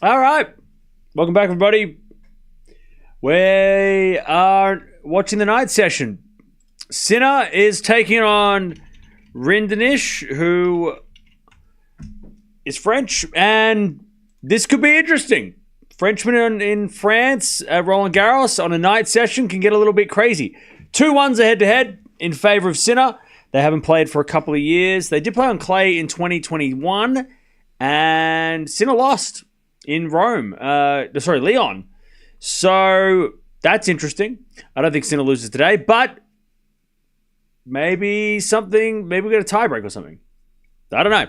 All right. Welcome back, everybody. We are watching the night session. Sinner is taking on Rinderknech, who is French, and this could be interesting. Frenchman in France at Roland Garros on a night session can get a little bit crazy. 2-1s a head-to-head in favor of Sinner. They haven't played for a couple of years. They did play on clay in 2021, and Sinner lost in Lyon. So that's interesting. I don't think Sinner loses today, but maybe we get a tiebreak or something. I don't know.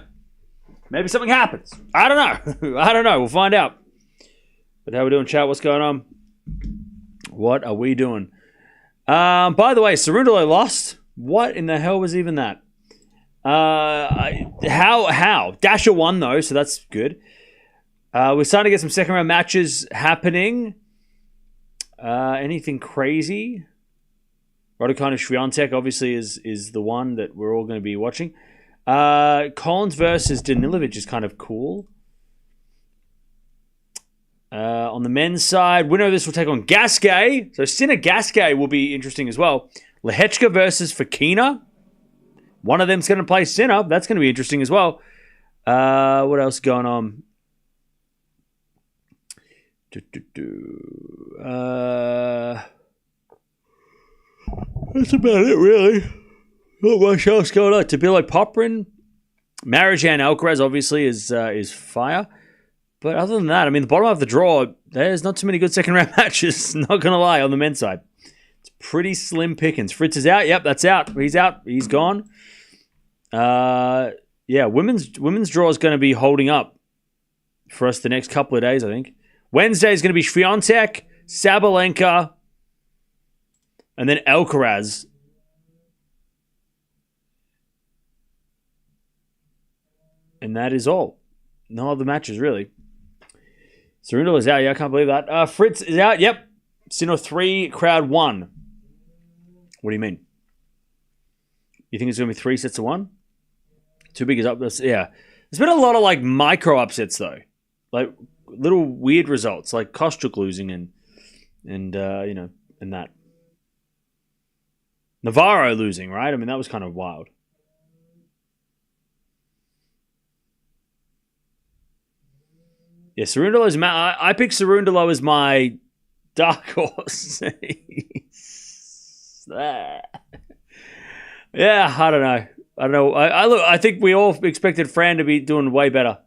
Maybe something happens. I don't know. We'll find out. But how we doing, chat? What's going on? What are we doing? By the way, Cerundolo lost. What in the hell was even that? How? Dasher won, though, so that's good. We're starting to get some second-round matches happening. Anything crazy? Raducanu Swiatek, obviously, is the one that we're all going to be watching. Collins versus Danilovic is kind of cool. On the men's side, winner of this will take on Gasquet. So Sinner Gasquet will be interesting as well. Lehechka versus Fokina. One of them's going to play Sinner. That's going to be interesting as well. What else is going on? That's about it, really. Not much else going on. Tabilo Poprin. Marijan Alcaraz, obviously, is fire. But other than that, I mean, the bottom of the draw, there's not too many good second-round matches, not going to lie, on the men's side. It's pretty slim pickings. Fritz is out. Yep, that's out. He's out. He's gone. Women's draw is going to be holding up for us the next couple of days, I think. Wednesday is going to be Swiatek, Sabalenka, and then Alcaraz. And that is all. No other matches, really. Cerundolo is out. Yeah, I can't believe that. Fritz is out. Yep. Sinner 3, crowd 1. What do you mean? You think it's going to be 3 sets of 1? Too big is up. Yeah. There's been a lot of micro upsets though. Little weird results, like Kostyuk losing and that. Navarro losing, right? I mean, that was kind of wild. Yeah, Cerundolo's I picked Cerundolo as my dark horse. Yeah, I don't know. I think we all expected Fran to be doing way better.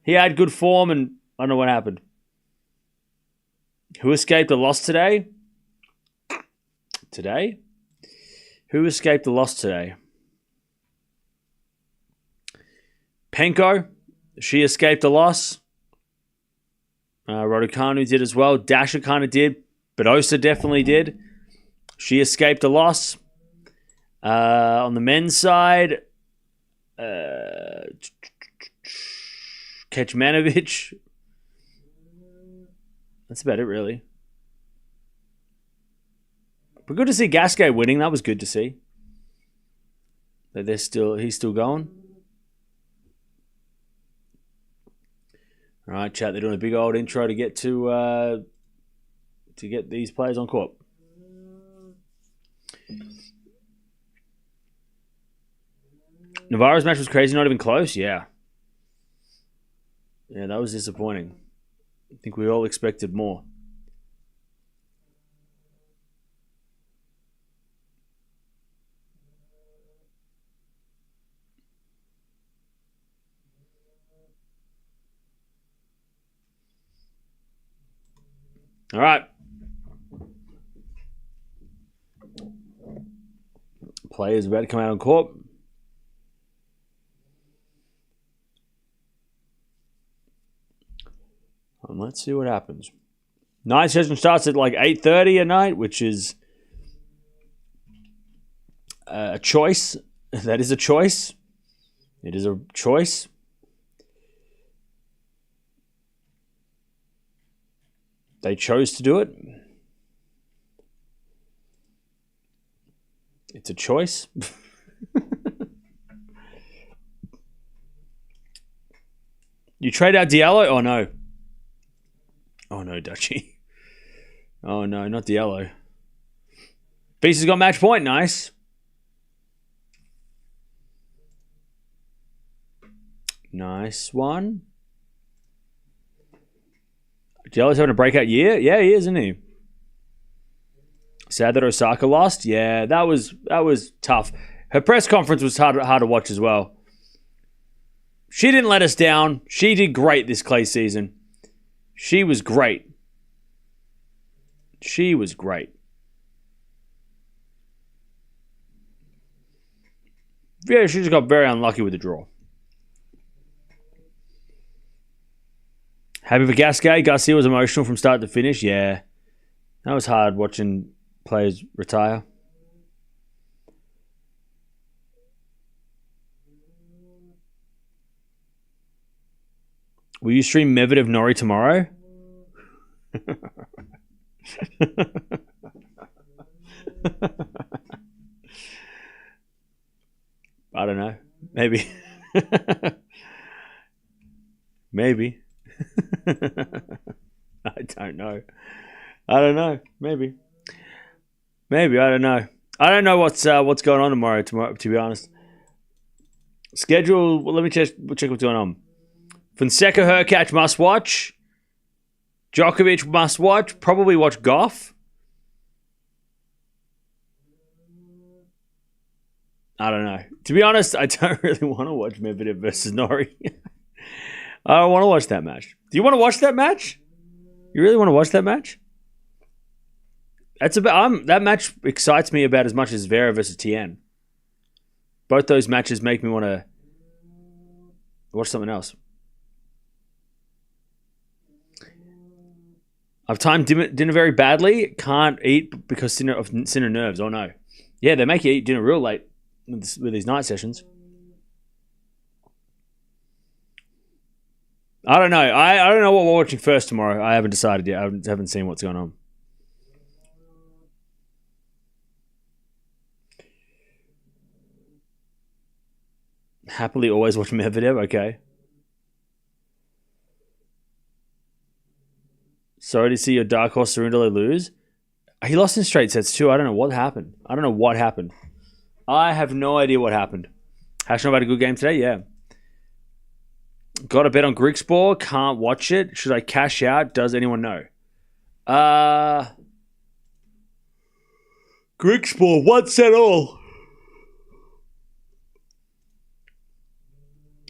He had good form, and I don't know what happened. Who escaped a loss today? Who escaped a loss today? Penko. She escaped a loss. Raducanu did as well. Dasher kind of did. Badosa definitely did. She escaped a loss. On the men's side, Kecmanovic. That's about it, really. But good to see Gasquet winning. That was good to see. That he's still going. All right, chat. They're doing a big old intro to get to get these players on court. Navarro's match was crazy, not even close. Yeah, that was disappointing. I think we all expected more. All right. Players about to come out on court. And let's see what happens. Night session starts at 8:30 at night, which is a choice. That is a choice. It is a choice. They chose to do it. It's a choice. You trade out Diallo? Oh, no. Dutchie. Oh, no, not the yellow. Beast has got match point. Nice. Nice one. Jello's having a breakout year? Yeah, he is, isn't he? Sad that Osaka lost. Yeah, that was tough. Her press conference was hard to watch as well. She didn't let us down. She did great this clay season. She was great. She was great. Yeah, she just got very unlucky with the draw. Happy for Gasquet. Garcia was emotional from start to finish. Yeah. That was hard watching players retire. Will you stream Medvedev Nori tomorrow? I don't know. Maybe. Maybe. I don't know. Maybe. I don't know. I don't know what's going on tomorrow, to be honest. Schedule, well, let me check what's going on. Fonseca, Hurkacz must watch. Djokovic must watch. Probably watch Gauff. I don't know. To be honest, I don't really want to watch Medvedev versus Nori. I don't want to watch that match. Do you want to watch that match? You really want to watch that match? That match excites me about as much as Vera versus Tien. Both those matches make me want to watch something else. I've timed dinner very badly. Can't eat because of Sinner nerves. Oh no. Yeah, they make you eat dinner real late with these night sessions. I don't know. I don't know what we're watching first tomorrow. I haven't decided yet. I haven't seen what's going on. Happily always watch Medvedev. Okay. Sorry to see your dark horse Cerundolo lose. He lost in straight sets too. I don't know what happened. I have no idea what happened. Hashnov had a good game today? Yeah. Got a bet on Greek Sport. Can't watch it. Should I cash out? Does anyone know? Greek Sport, one set all.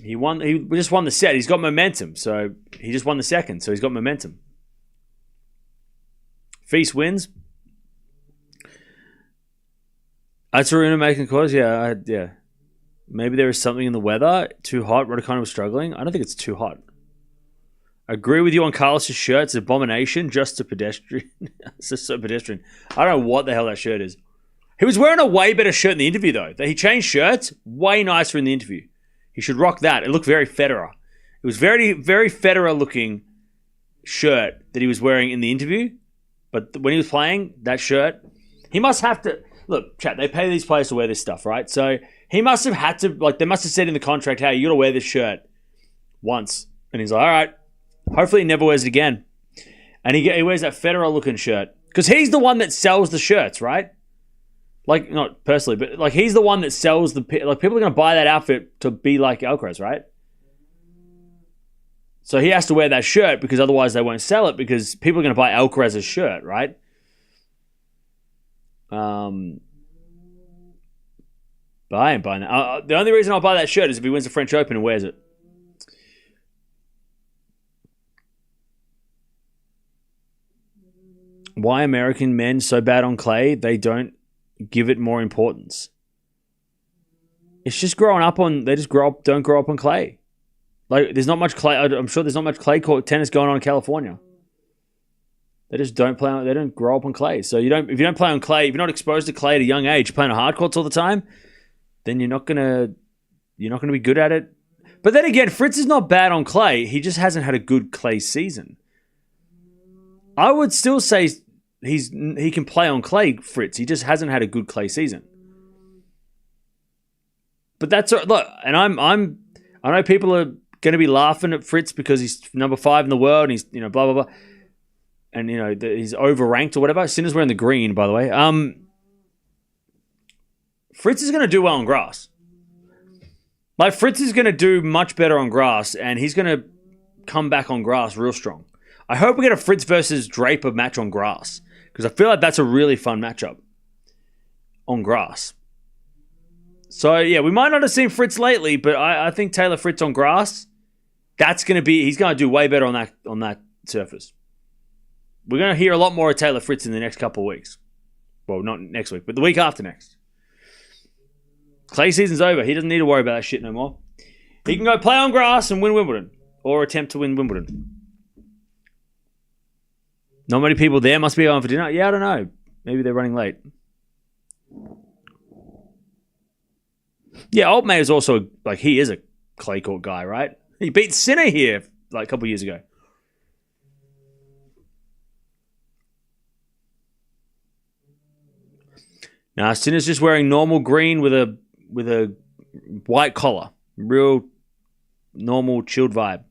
He just won the set. He's got momentum. So he just won the second. So he's got momentum. Feast wins. Atsaruna making calls. Yeah. Maybe there is something in the weather. Too hot. Raducanu was struggling. I don't think it's too hot. Agree with you on Carlos' shirt. It's an abomination. Just a pedestrian. It's just so pedestrian. I don't know what the hell that shirt is. He was wearing a way better shirt in the interview, though. He changed shirts. Way nicer in the interview. He should rock that. It looked very Federer. It was very, very Federer-looking shirt that he was wearing in the interview. But when he was playing, that shirt, he must have to... Look, chat, they pay these players to wear this stuff, right? So he must have had to... they must have said in the contract, hey, you got to wear this shirt once. And he's like, all right. Hopefully he never wears it again. And he wears that Federer-looking shirt. Because he's the one that sells the shirts, right? Not personally, but he's the one that sells the... people are going to buy that outfit to be like Alcaraz, right? So he has to wear that shirt because otherwise they won't sell it because people are going to buy Alcaraz's shirt, right? But I ain't buying that. The only reason I'll buy that shirt is if he wins the French Open and wears it. Why American men so bad on clay? They don't give it more importance. It's just growing up on... They just don't grow up on clay. There's not much clay. I'm sure there's not much clay court tennis going on in California. They just don't play on... They don't grow up on clay. So if you don't play on clay, if you're not exposed to clay at a young age, you're playing on hard courts all the time, then you're not gonna be good at it. But then again, Fritz is not bad on clay. He just hasn't had a good clay season. I would still say he can play on clay, Fritz. He just hasn't had a good clay season. But that's... Look, and I know people are going to be laughing at Fritz because he's number 5 in the world and he's, blah, blah, blah. and he's overranked or whatever. Sinner's wearing the green, by the way. Fritz is going to do well on grass. Like, Fritz is going to do much better on grass, and he's going to come back on grass real strong. I hope we get a Fritz versus Draper match on grass, because I feel like that's a really fun matchup on grass. So, yeah, we might not have seen Fritz lately, but I think Taylor Fritz on grass, he's going to do way better on that surface. We're going to hear a lot more of Taylor Fritz in the next couple of weeks. Well, not next week, but the week after next. Clay season's over. He doesn't need to worry about that shit no more. He can go play on grass and win Wimbledon. Or attempt to win Wimbledon. Not many people there. Must be going for dinner. Yeah, I don't know. Maybe they're running late. Yeah, old mate is also, like, he is a clay court guy, right? He beat Sinner here, like, a couple years ago. Now, Sinner's just wearing normal green with a white collar. Real normal, chilled vibe.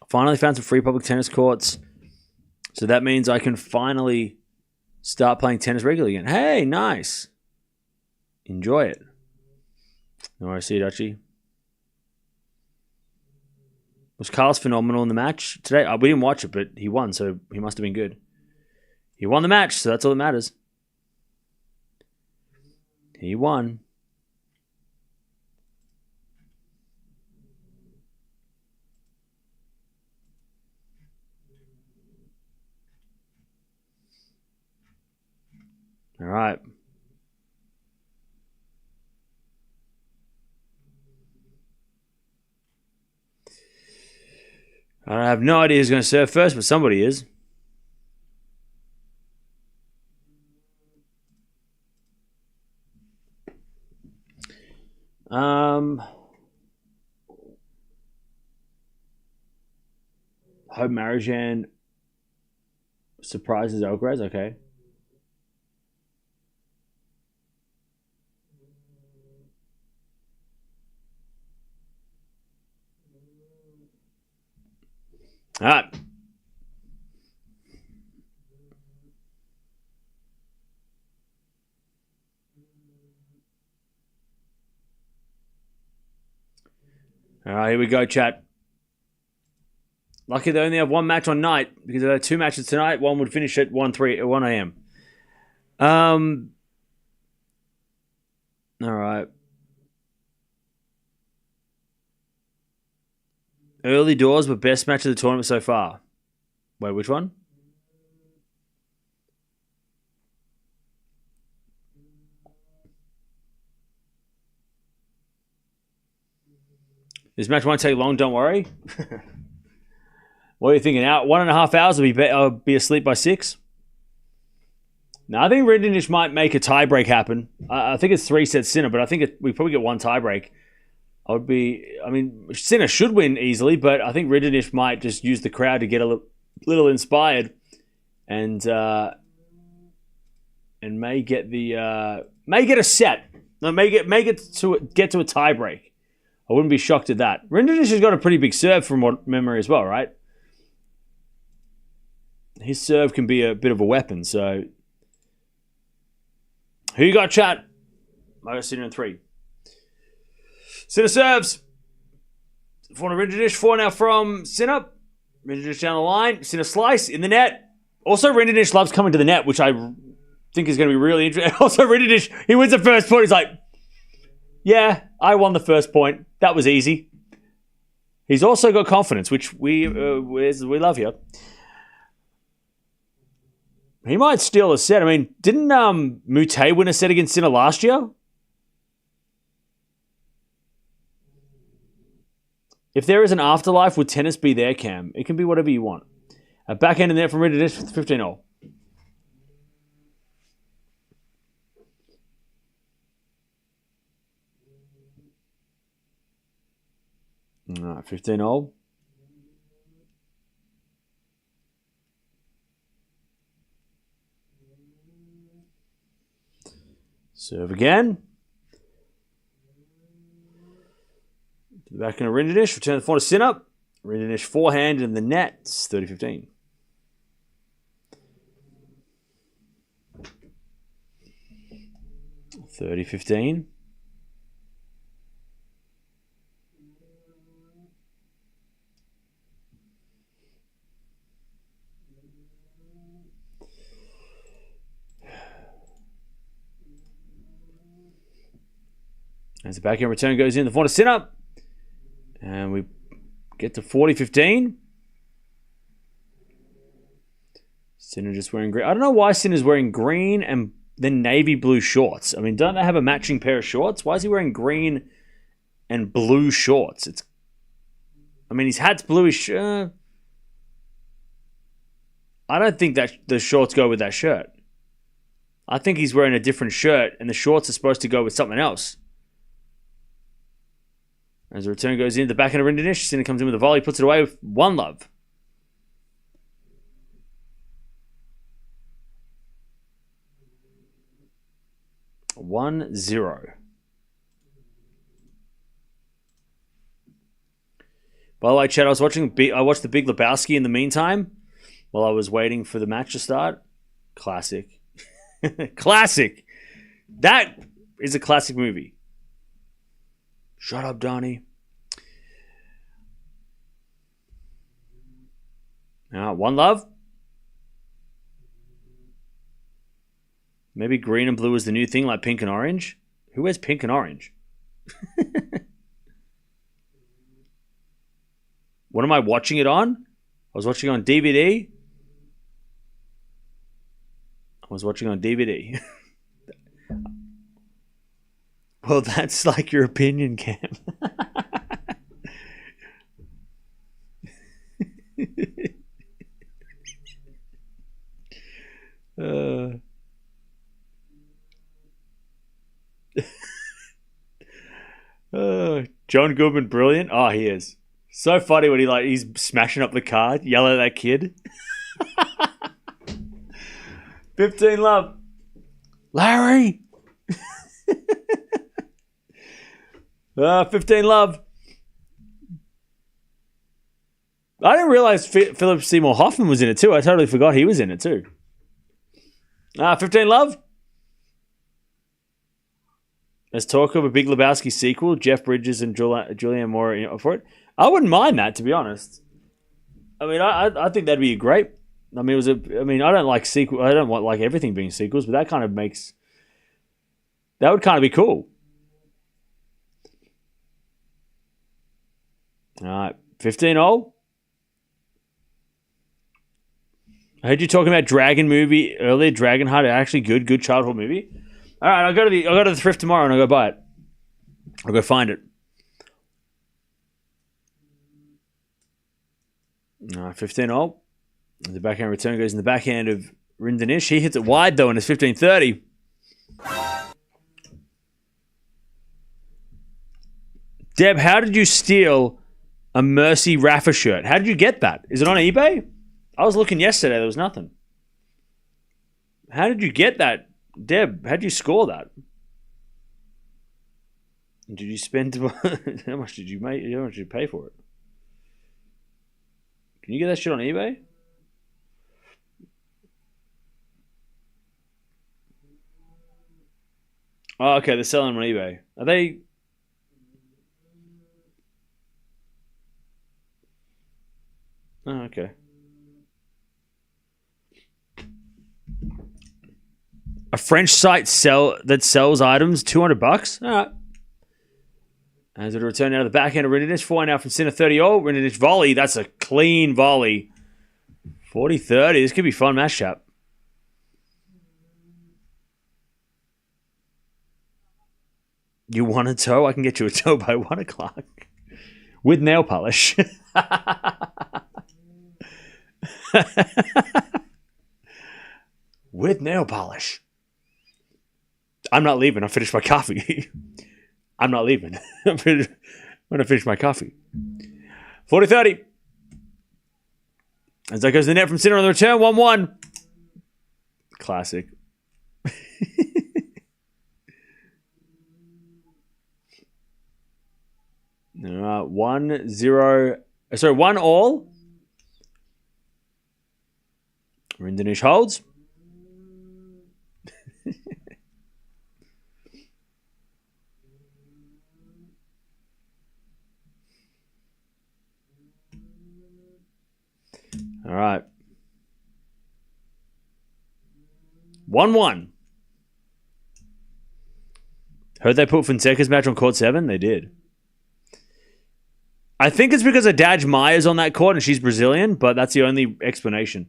Finally found some free public tennis courts. So that means I can finally start playing tennis regularly again. Hey, nice. Enjoy it. No worries, see you, Dutchie. Was Carlos phenomenal in the match today? We didn't watch it, but he won, so he must have been good. He won the match, so that's all that matters. He won. All right. I have no idea who's going to serve first, but somebody is. Hope Marijan surprises Alcaraz. Okay. All right. All right, here we go, chat. Lucky they only have one match on night, because if they had two matches tonight, one would finish at 1 a.m. All right. Early doors, but best match of the tournament so far. Wait, which one? This match won't take long, don't worry. What are you thinking? 1.5 hours will be asleep by 6? No, I think Rinderknech might make a tiebreak happen. I think it's 3 sets Sinner, but I think we probably get one tiebreak. Sinner should win easily, but I think Rinderknech might just use the crowd to get a little inspired, and may get a set. No, may get to a tiebreak. I wouldn't be shocked at that. Rinderknech has got a pretty big serve from what memory as well, right? His serve can be a bit of a weapon. So, who you got, chat? I got Sinner in 3. Sinner serves. 4 to Rinderknech. 4 now from Sinner. Rinderknech down the line. Sinner slice in the net. Also, Rinderknech loves coming to the net, which I think is going to be really interesting. Also, Rinderknech, he wins the first point. He's like, yeah, I won the first point. That was easy. He's also got confidence, which we love here. He might steal a set. I mean, didn't Mute win a set against Sinner last year? If there is an afterlife, would tennis be there, Cam? It can be whatever you want. A backhand in there from Rinderknech, 15-0. All right, 15-0. Serve again. To the back end of Rinderknech. Return the forehand to Sinner. Rinderknech forehand in the net. It's 30-15. $30-15. As the backhand return goes in, the forehand sit up. And we get to 40-15. Sinner just wearing green. I don't know why Sinner's wearing green and then navy blue shorts. I mean, don't they have a matching pair of shorts? Why is he wearing green and blue shorts? His hat's bluish. I don't think that the shorts go with that shirt. I think he's wearing a different shirt and the shorts are supposed to go with something else. As the return goes in, the backhand of Rinderknech, Sinner comes in with a volley, puts it away with 1-love. One zero. By the way, Chad, I watched the Big Lebowski in the meantime while I was waiting for the match to start. Classic. Classic. That is a classic movie. Shut up, Donnie. 1-love. Maybe green and blue is the new thing, like pink and orange. Who wears pink and orange? What am I watching it on? I was watching on DVD. Well, that's like your opinion, Cam. John Goodman, brilliant. Oh, he is. So funny when he's smashing up the card, yelling at that kid. 15-love. Larry. 15-love. I didn't realize Philip Seymour Hoffman was in it too. I totally forgot he was in it too. 15-love. There's talk of a Big Lebowski sequel. Jeff Bridges and Julianne Moore for it. I wouldn't mind that, to be honest. I mean, I think that'd be great. I mean, I don't like sequel. I don't want like everything being sequels, but that would kind of be cool. All right, 15-0. I heard you talking about Dragon movie earlier. Dragonheart, actually good childhood movie. All right, I'll go to the thrift tomorrow and I'll go buy it. I'll go find it. 15-0. The backhand return goes in the backhand of Rinderknech. He hits it wide though, and it's 15-30. Deb, how did you steal a Mercy Rafa shirt? How did you get that? Is it on eBay? I was looking yesterday. There was nothing. How did you get that? Deb, how did you score that? Did you spend... How much did you make? How much did you pay for it? Can you get that shit on eBay? Oh, okay. They're selling them on eBay. Are they... Oh, okay. A French site that sells items, $200. All right. As it return out of the backhand of Rinderknech, forehand out from Sinner, 30-0. Rinderknech volley. That's a clean volley. 40-30. This could be fun matchup. You want a toe? I can get you a toe by 1 o'clock. With nail polish. With nail polish. I'm not leaving. I finished my coffee. I'm not leaving. I'm going to finish my coffee. 40-30. As that goes to the net from Sinner on the return. 1-1. Classic. 1-0. Sorry, 1-all. Rinderknech holds. All right. 1-1. Heard they put Fonseca's match on court 7? They did. I think it's because Adaj Maia's on that court and she's Brazilian, but that's the only explanation.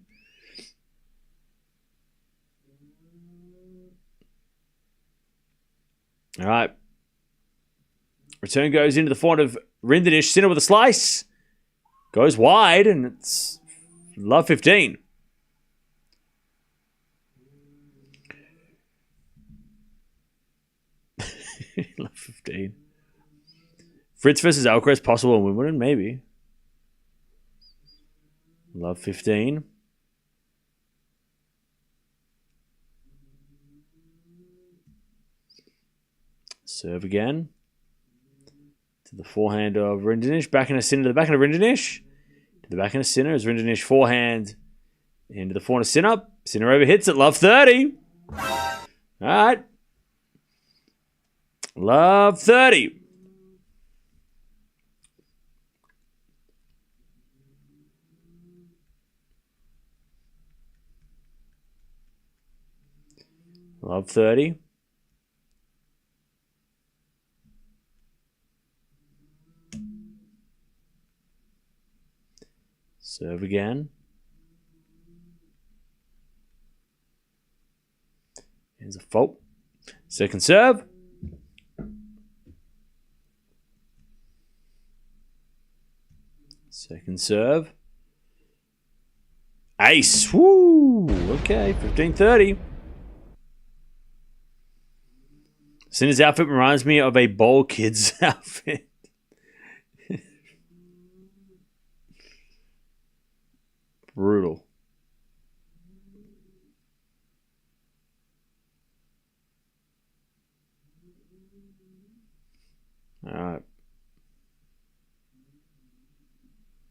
All right. Return goes into the forehand of Rinderknech. Sinner with a slice. Goes wide, and it's love 15. Love 15. Fritz versus Alcaraz possible in Wimbledon? Maybe. Love 15. Serve again. To the forehand of Rinderknech. Back in a Sinner to the backhand of Rinderknech. To the backhand of Sinner as Rinderknech forehand into the forehand of Sinner. Sinner overhits it. Love 30. All right. Love 30. Love 30. Serve again. Here's a fault. Second serve. Second serve. Ace. Woo! Okay, 15-30. Sinner's outfit reminds me of a bowl kid's outfit. Brutal. All right.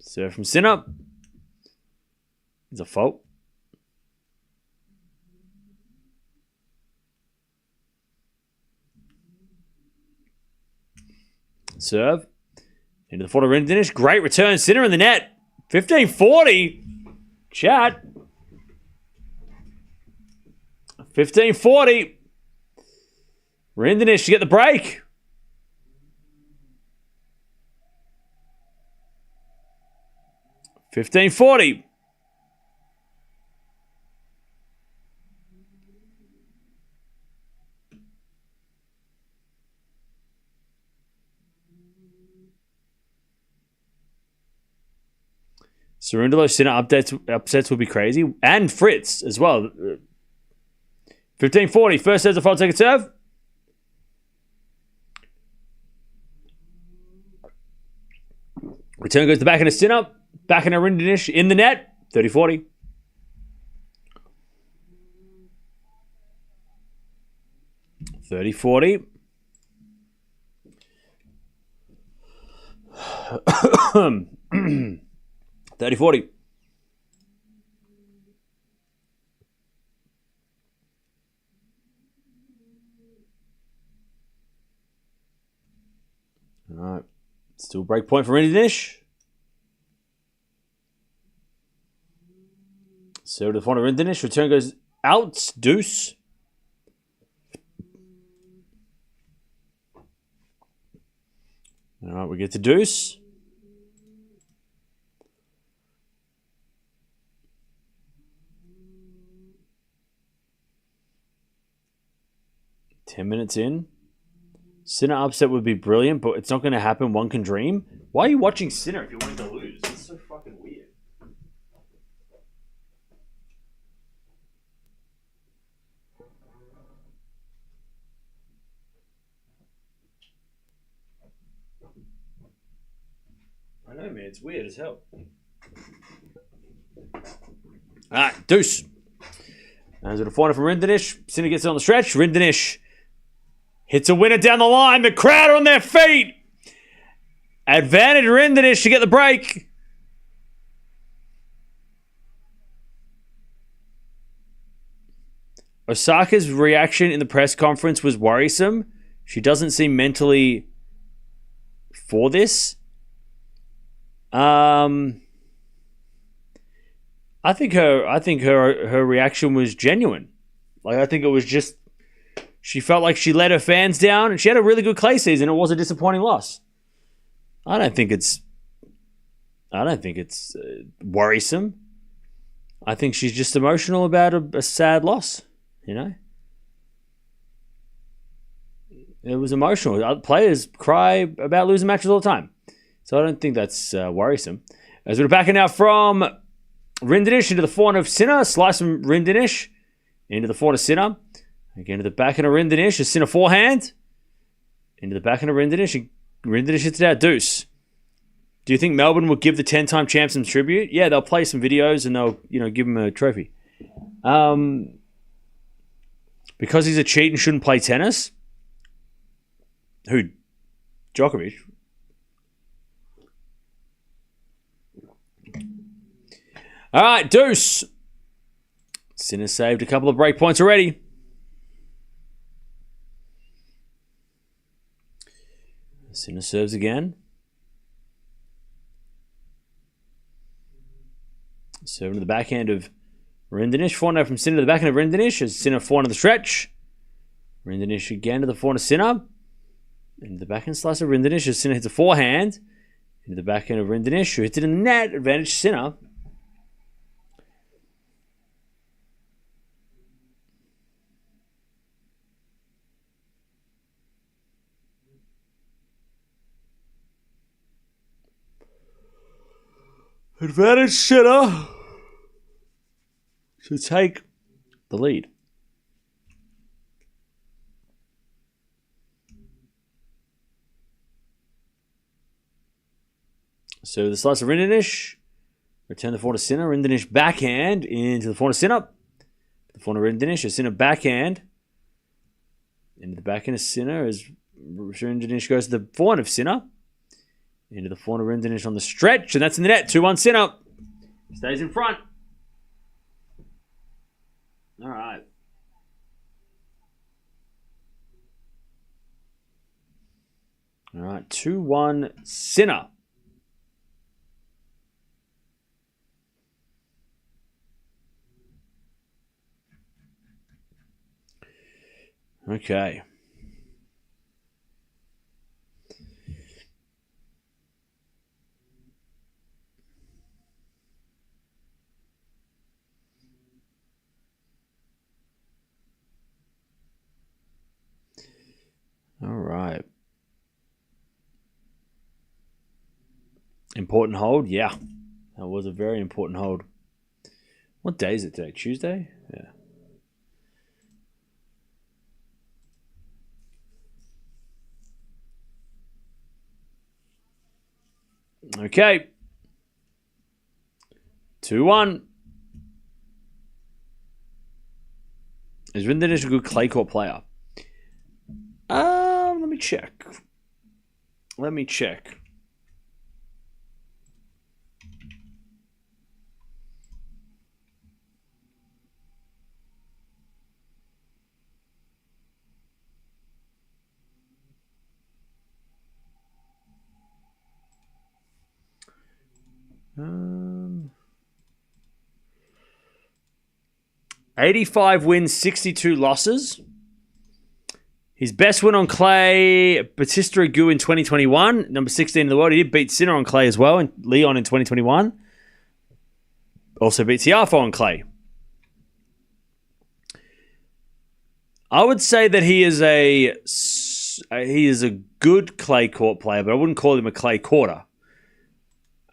Serve from Sinner. It's a fault. Serve. Into the forehand of Rinderknech. Great return. Sinner in the net. 15-40. Chat. 15-40. Rinderknech to get the break. $15.40. Cerundolo Sinner upsets will be crazy. And Fritz as well. 15-40. First serve's a fault, second serve. Return goes to back in a Sinner. Back in a Rinderknech in the net. 30-40. $30-40. 30-40. All right. Still break point for Rinderknech. So to the front of Rinderknech. Return goes out. Deuce. All right, we get to deuce. Ten minutes in. Sinner upset would be brilliant, but it's not going to happen. One can dream. Why are you watching Sinner if you're wanting to lose? It's so fucking weird. I know, man. It's weird as hell. Alright, deuce. As a corner from Rinderknech. Sinner gets it on the stretch. Rinderknech hits a winner down the line. The crowd are on their feet. Advantage Rinderknech to get the break. Osaka's reaction in the press conference was worrisome. She doesn't seem mentally for this. I think her reaction was genuine. Like, I think it was just she felt like she let her fans down, and she had a really good clay season. It was a disappointing loss. I don't think it's worrisome. I think she's just emotional about a sad loss. You know, it was emotional. Players cry about losing matches all the time, so I don't think that's worrisome. As we're backing out from Rinderknech into the forehand of Sinner, slice from Rinderknech into the forehand of Sinner. Again to the backhand of Rinderknech, a Sinner forehand. Into the backhand of Rinderknech. Rinderknech hits it out deuce. Do you think Melbourne will give the 10-time champ some tribute? Yeah, they'll play some videos and they'll, give him a trophy. Because he's a cheat and shouldn't play tennis? Who? Djokovic? All right, deuce. Sinner saved a couple of break points already. Sinner serves again. Serving to the backhand of Rinderknech. Forehand from Sinner to the backhand of Rinderknech. As Sinner forehand to the stretch. Rinderknech again to the forehand of Sinner. Into the backhand slice of Rinderknech as Sinner hits a forehand. Into the backhand of Rinderknech, who hits it in the net. Advantage Sinner. Advantage Sinner to take the lead. So the slice of Rinderknech. Return the forehand to Sinner. Rinderknech backhand into the forehand of Sinner. The forehand of Rinderknech. A Sinner backhand. Into the backhand of Sinner as Rinderknech goes to the forehand of Sinner. Into the forehand of Rinderknech on the stretch. And that's in the net. 2-1 Sinner. Stays in front. All right. All right. 2-1 Sinner. Okay. All right. Important hold? Yeah. That was a very important hold. What day is it today? Tuesday? Yeah. Okay. 2-1. Is Rinderknech a good clay court player? Let me check. Um, 85 wins, 62 losses. His best win on clay, Batista Agut in 2021, number 16 in the world. He did beat Sinner on clay as well, and Leon in 2021. Also beat Tiafoe on clay. I would say that he is a good clay court player, but I wouldn't call him a clay courter.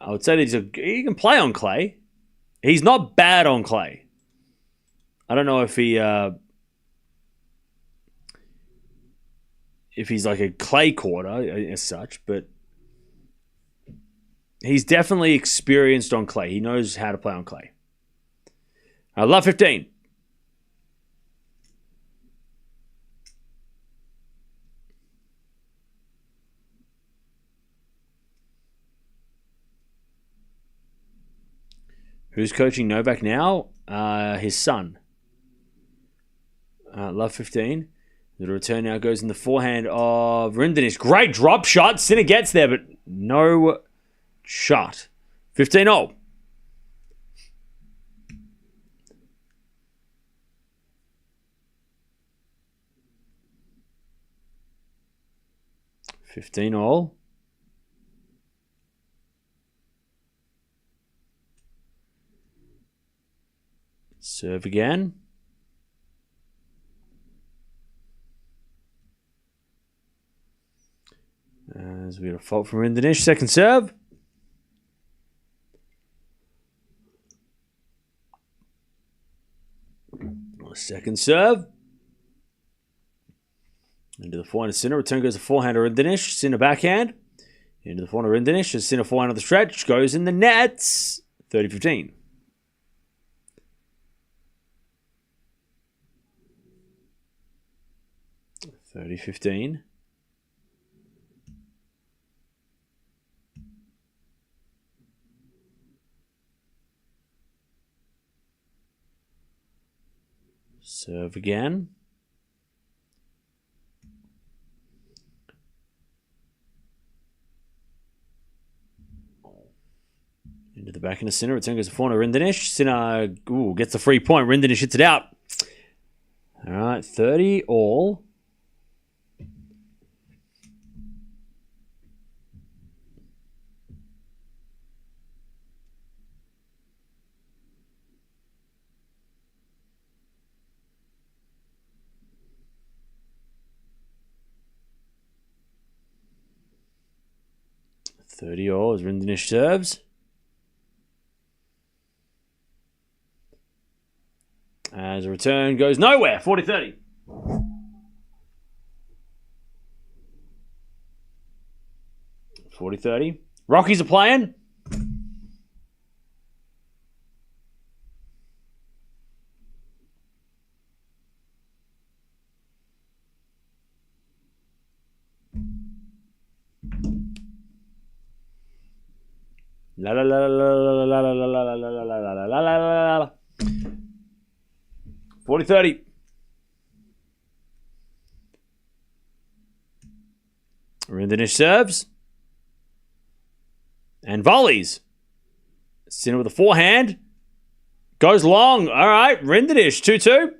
I would say that he can play on clay. He's not bad on clay. I don't know if he's like a clay courter as such, but he's definitely experienced on clay. He knows how to play on clay. I love 15. Who's coaching Novak now? His son. Love 15. The return now goes in the forehand of Rinderknech. Great drop shot. Sinner gets there, but no shot. 15-0. Serve again. As we got a fault from Rinderknech. Second serve. Second serve. Into the forehand of Sinner. Return goes the forehand of Rinderknech. Sinner backhand. Into the forehand of Rinderknech. As Sinner forehand of the stretch. Goes in the nets. 30-15. Serve again. Into the back end of Sinner. Return goes to forehand of Rinderknech. Sinner gets the free point. Rinderknech hits it out. All right, 30-all. As Rinderknech serves. As a return goes nowhere. 40-30. Rockies are playing. La la la la la la la la la la la la la la la. 40-30. Rinderknech serves. And volleys. Sinner with a forehand. Goes long. All right. Rinderknech 2-2.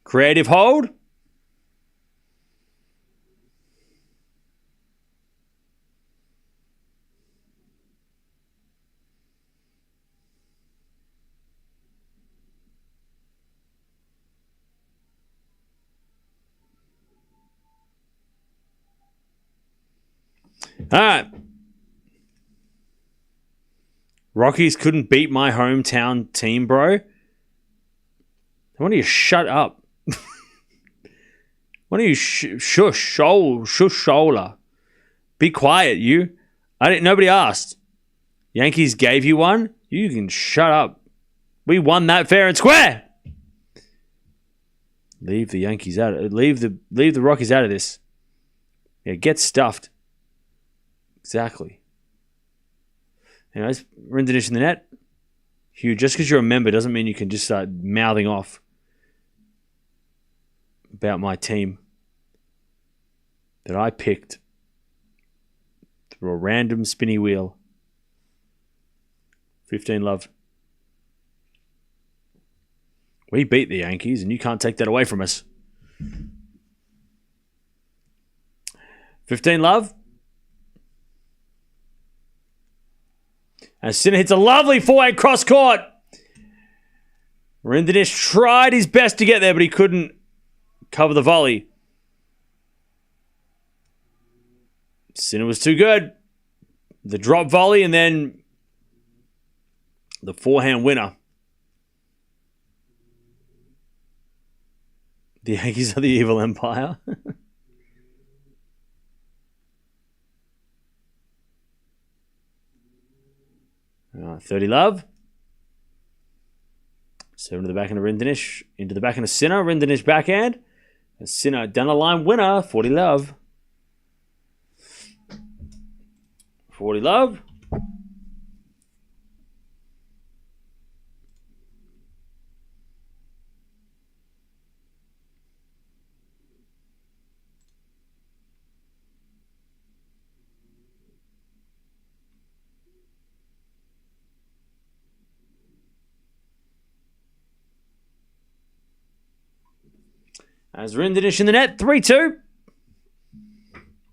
Creative hold. All right. Rockies couldn't beat my hometown team, bro. Why don't you shut up? Why don't you shush shoulder? Be quiet, you. Nobody asked. Yankees gave you one. You can shut up. We won that fair and square. Leave the Yankees out. Leave the Rockies out of this. Yeah, get stuffed. Exactly. Anyways, Rinderknech in the net. Hugh, just because you're a member doesn't mean you can just start mouthing off about my team that I picked through a random spinny wheel. 15 love. We beat the Yankees and you can't take that away from us. 15 love. And Sinner hits a lovely forehand cross court. Rinderknech tried his best to get there, but he couldn't cover the volley. Sinner was too good. The drop volley and then the forehand winner. The Yankees are the evil empire. 30 love. 7 to the backhand of Rinderknech. Into the backhand of Sinner. Rinderknech backhand. And Sinner down the line winner. 40 love. 40 love. As Rinderknech in the net, 3-2.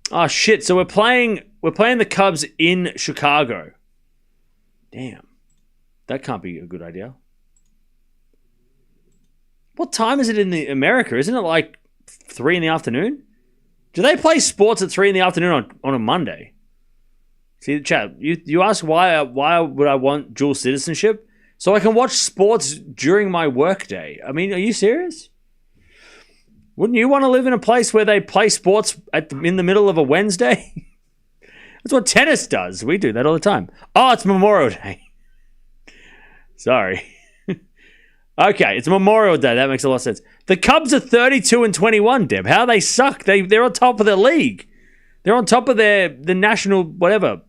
Oh shit! So we're playing the Cubs in Chicago. Damn, that can't be a good idea. What time is it in America? Isn't it like 3 in the afternoon? Do they play sports at 3 in the afternoon on a Monday? See, chat. You ask why would I want dual citizenship? So I can watch sports during my workday. I mean, are you serious? Wouldn't you want to live in a place where they play sports in the middle of a Wednesday? That's what tennis does. We do that all the time. Oh, it's Memorial Day. Sorry. Okay, it's Memorial Day. That makes a lot of sense. The Cubs are 32-21, Deb. How they suck. They're on top of their league. They're on top of the national whatever.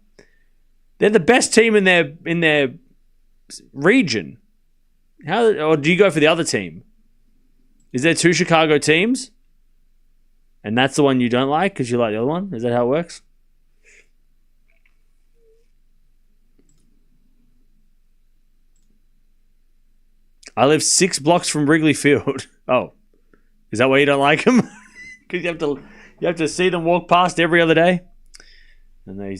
They're the best team in their region. Or do you go for the other team? Is there 2 Chicago teams? And that's the one you don't like because you like the other one? Is that how it works? I live 6 blocks from Wrigley Field. Oh. Is that why you don't like them? Because you have to see them walk past every other day? And they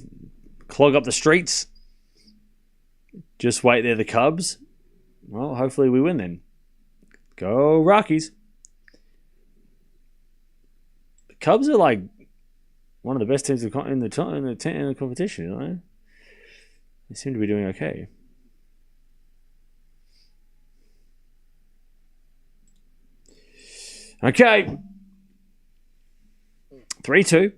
clog up the streets? Just wait, they're the Cubs? Well, hopefully we win then. Go Rockies. Cubs are like one of the best teams in the competition, aren't they? They seem to be doing okay. Okay. 3-2.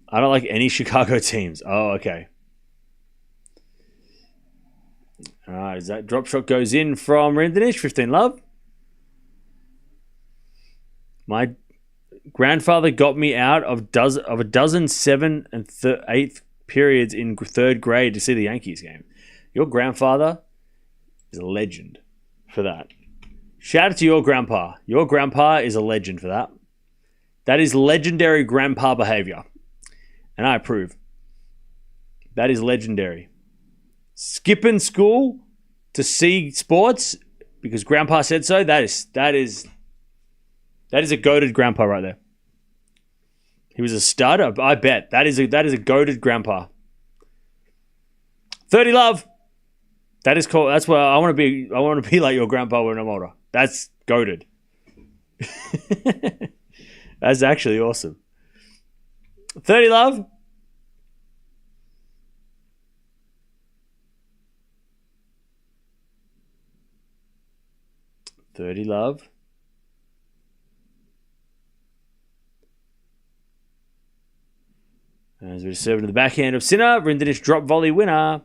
I don't like any Chicago teams. Oh, okay. As that drop shot goes in from Rinderknech, 15 love. My grandfather got me out of a dozen 7th and 8th periods in 3rd grade to see the Yankees game. Your grandfather is a legend for that. Shout out to your grandpa. Your grandpa is a legend for that. That is legendary grandpa behavior. And I approve. That is legendary. Skipping school to see sports because grandpa said so, that is a goated grandpa right there. He was a stud, I bet. That is a goated grandpa. 30 love. That is cool. That's where I want to be like your grandpa when I'm older. That's goated. That's actually awesome. 30 love. As we serve to the backhand of Sinner, Rinderknech drop volley winner.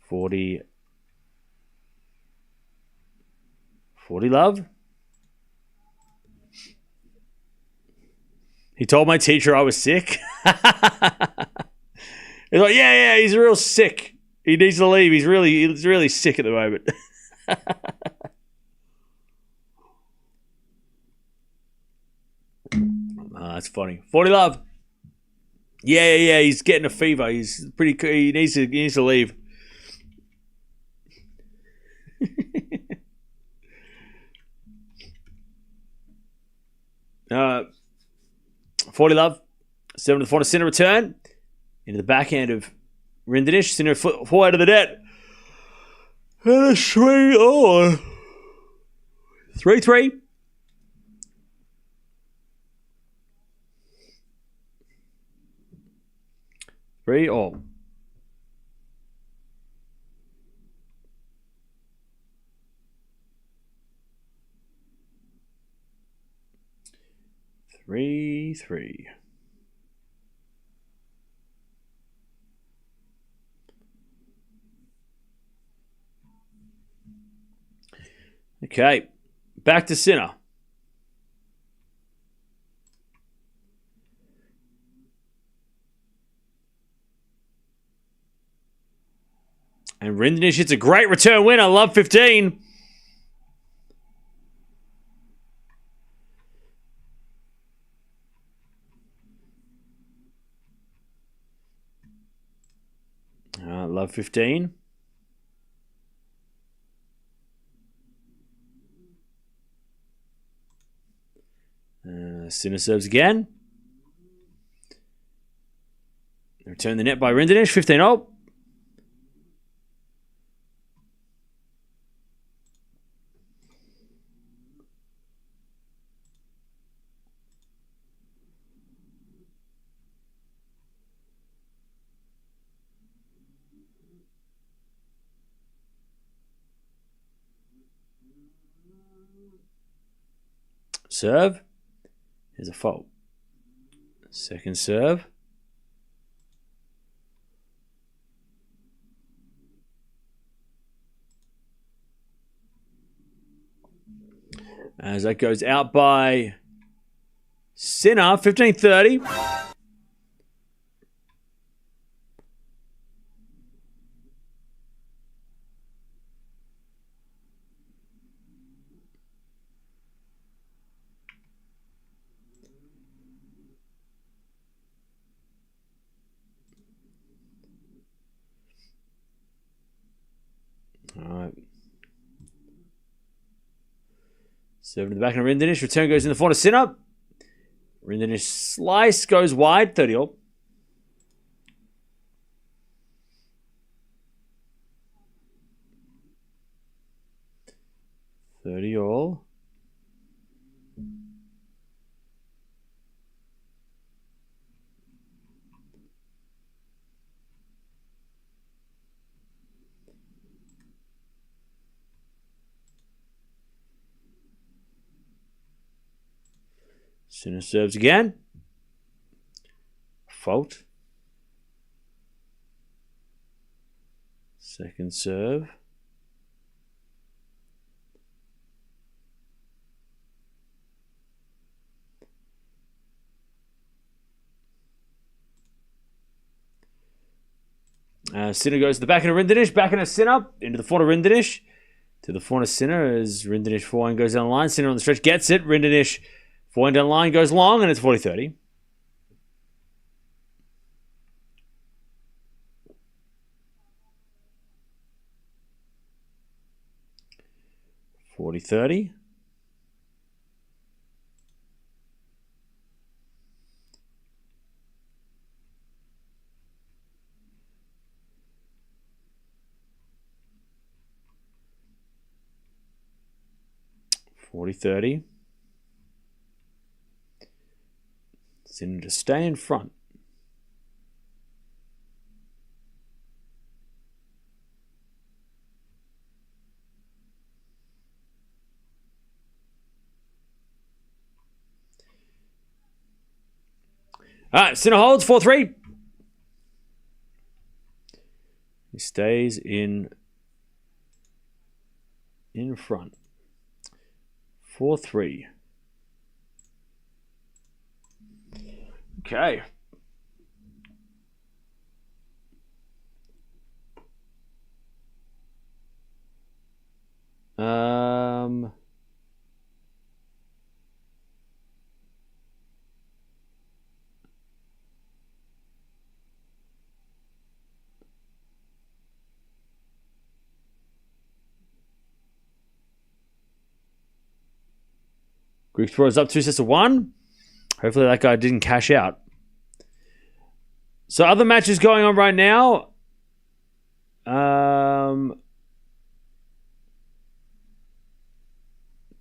40 love. He told my teacher I was sick. He's like, yeah, he's real sick. He needs to leave. He's really sick at the moment. That's funny. 40 love. Yeah. He's getting a fever. He's pretty. He needs to leave. Uh, 40 love. 7 to the front of Sinner return. Into the backhand of Rinderknech. Sinner forward of the net. And a 3-3. 3-3. 3-3. Okay, back to Sinner. And Rinderknech hits a great return winner. Love 15. love 15. Sinner serves again. Return the net by Rinderknech, 15-0. Serve. Here's a fault. Second serve. As that goes out by Sinner, 15-30. All right. Serve to the back of Rinderknech. Return goes in the front of Sinner. Rinderknech slice goes wide, 30-all. Sinner serves again. Fault. Second serve. Sinner goes to the back of Rinderknech, back into Sinner, into the front of Rinderknech, to the front of Sinner as Rinderknech forehand goes down the line. Sinner on the stretch gets it. Rinderknech forehand down the line goes long, and it's 40-30. $40-30. $40-30. Sinner to stay in front. All right, Sinner holds 4-3. He stays in front. 4-3. Okay. Greek throws up 2-1. Hopefully that guy didn't cash out. So other matches going on right now.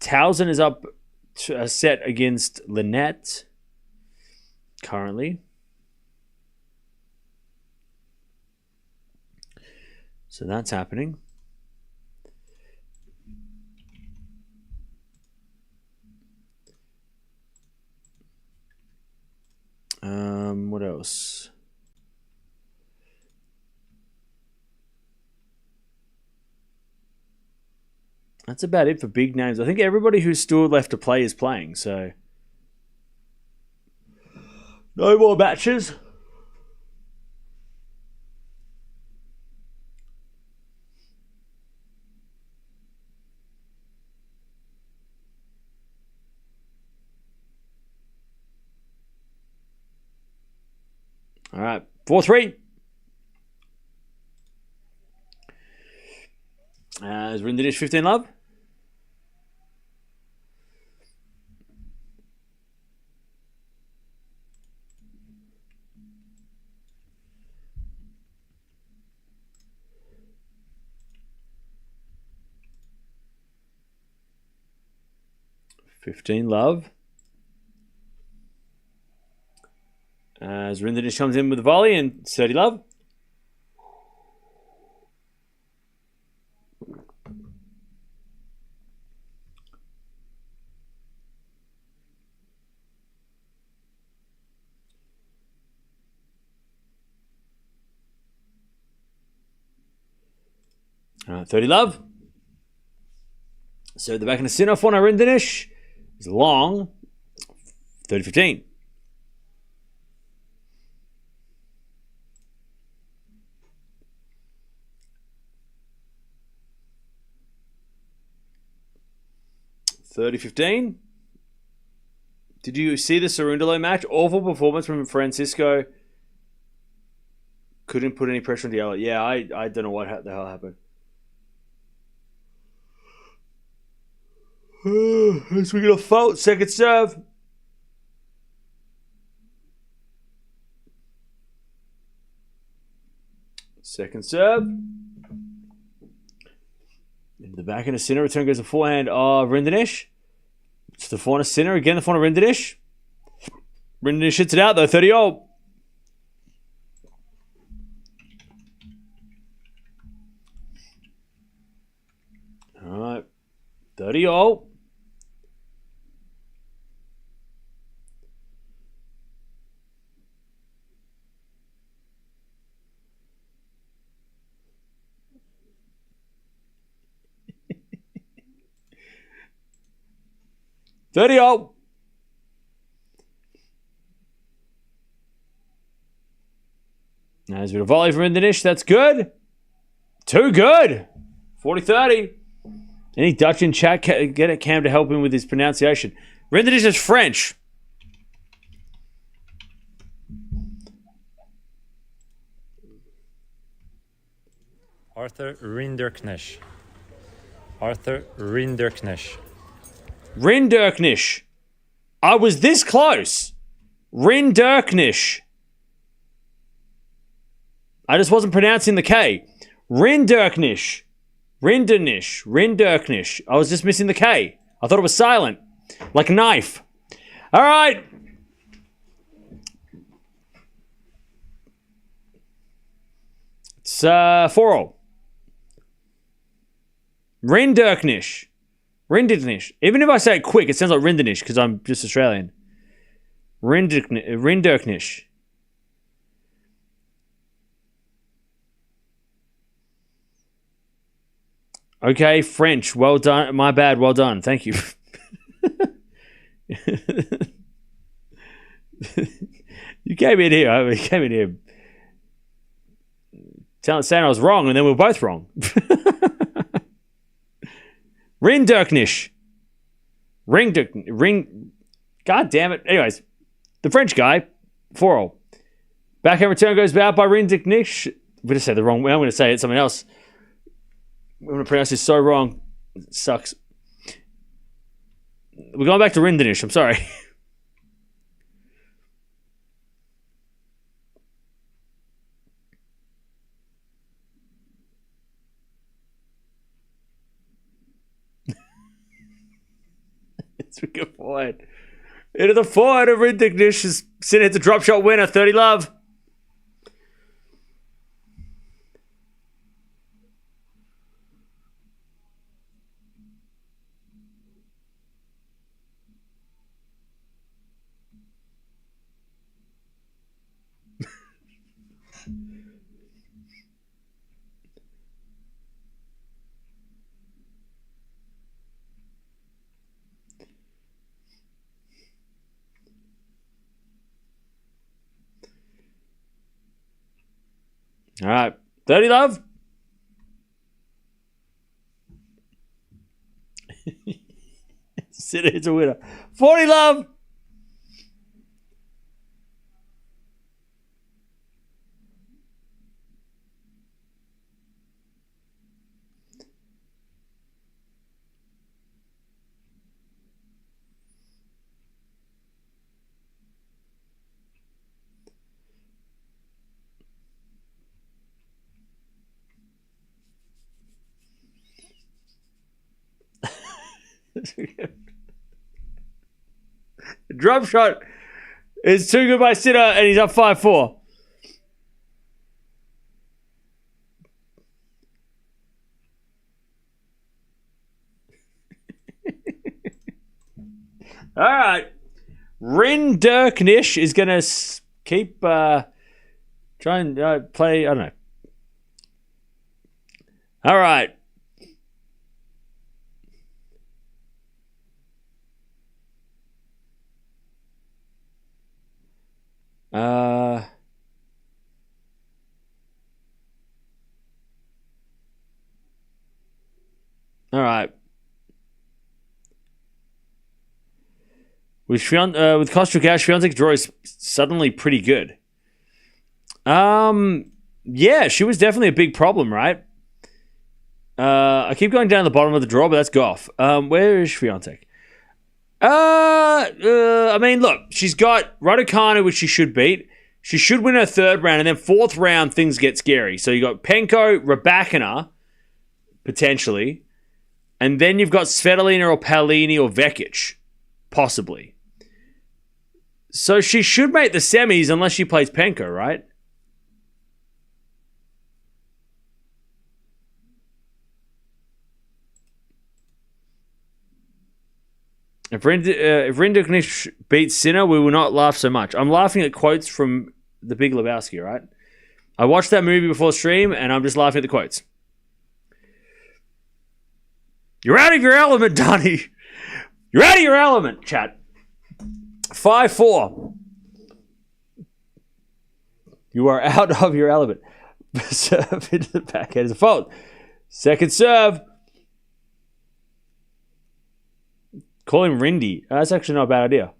Towson is up to a set against Lynette currently. So that's happening. What else? That's about it for big names. I think everybody who's still left to play is playing, so no more matches. All right, 4-3. Is Rinderknech 15 love? $15 love. As Rinderknech comes in with a volley and 30 love. All right, 30 love. So the back in the Sinner for Rinderknech is long. 30-15. $30-15. Did you see the Cerundolo match? Awful performance from Francisco. Couldn't put any pressure on Eala. Yeah, I don't know what the hell happened. As we get a fault, second serve. Second serve. Into the back end of Sinner. Return goes the forehand of Rinderknech. It's the forehand of Sinner. Again, the forehand of Rinderknech. Rinderknech hits it out though. 30-all. All right. 30-all. $30-all. There's a bit of volley from Rinderknech. That's good. Too good. 40-30. Any Dutch in chat? Get it, Cam, to help him with his pronunciation. Rinderknech is French. Arthur Rinderknech. Arthur Rinderknech. Rinderknech. I was this close. Rinderknech. I just wasn't pronouncing the K. Rinderknech. Rinderknech. Rinderknech. I was just missing the K. I thought it was silent. Like a knife. All right. It's 4-all. Rinderknech. Rinderknech. Even if I say it quick, it sounds like Rinderknech because I'm just Australian. Rinderknech. Okay, French. Well done. My bad. Well done. Thank you. You came in here. You came in here saying I was wrong, and then we were both wrong. Rinderknech. God damn it. Anyways, the French guy, 4-all. Backhand return goes out by Rinderknech. I'm going to say the wrong way. I'm going to say it something else. I'm going to pronounce this so wrong. It sucks. We're going back to Rinderknech. I'm sorry. It's a good forehand. Into the forehand of Rinderknech is sitting at the drop shot winner. 30 love. All right. 30 love. It's a winner. 40 love. Drop shot is too good by Sinner, and he's up 5-4. All right. Rinderknech is going to keep try and play. I don't know. All right. All right. With Costa Gauff, Swiatek's draw is suddenly pretty good. Yeah, she was definitely a big problem, right? I keep going down the bottom of the draw, but that's Gauff. Where is Swiatek? I mean, look, she's got Raducanu, which she should beat. She should win her third round, and then fourth round, things get scary. So you got Penko, Raducanu, potentially, and then you've got Svitolina or Paolini or Vekic, possibly. So she should make the semis unless she plays Penko, right? If Rinderknech beats Sinner, we will not laugh so much. I'm laughing at quotes from The Big Lebowski, right? I watched that movie before stream, and I'm just laughing at the quotes. You're out of your element, Donnie. You're out of your element, chat. 5-4. You are out of your element. Serve into the backhand is a fault. Second serve. Call him Rindy. That's actually not a bad idea.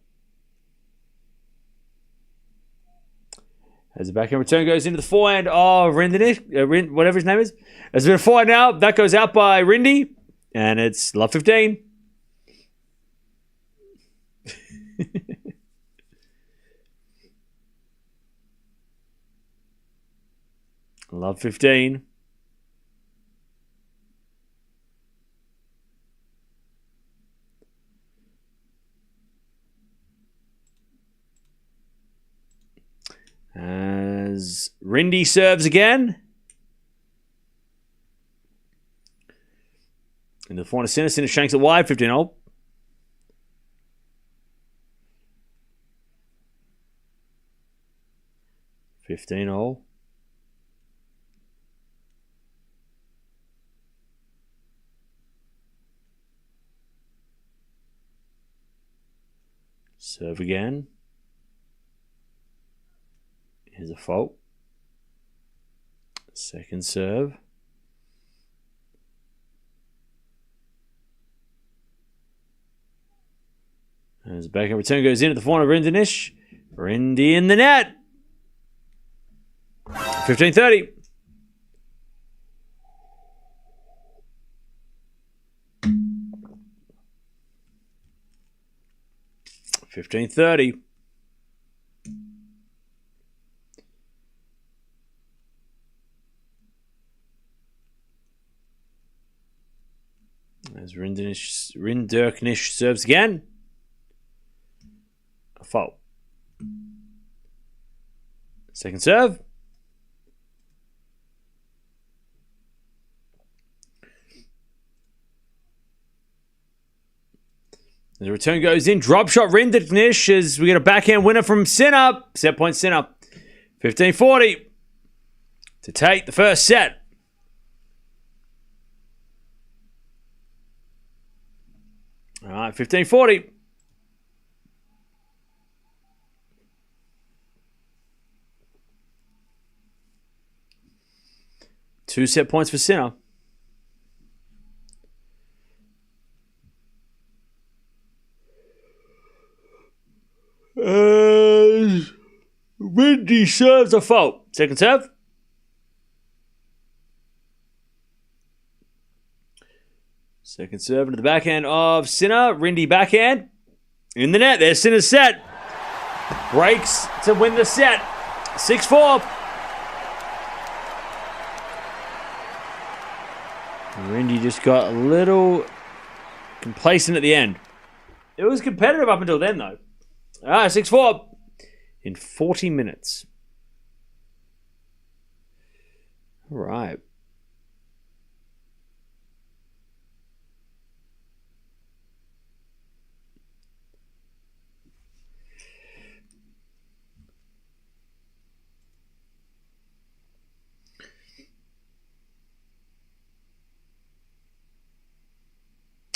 As the backhand return goes into the forehand of Rinderknech, whatever his name is. There's a bit of forehand now. That goes out by Rindy. And it's love 15. Love 15. As Rindy serves again. Into the forehand of Sinner. Sinner shanks it wide. 15-all. Serve again. Here's a fault. Second serve. As the backhand return goes in at the forehand of Rinderknech. Rindy in the net. 15-30. As Rinderknech serves again. A fault. Second serve. The return goes in. Drop shot Rinderknech as we get a backhand winner from Sinner. Set point Sinner. 15-40 to take the first set. All right, 15-40. Two set points for Sinner. Rindy serves a fault. Second serve. Second serve into the backhand of Sinner. Rindy backhand. In the net. There's Sinner's set. Breaks to win the set. 6-4. Rindy just got a little complacent at the end. It was competitive up until then, though. 6-4 in 40 minutes. All right.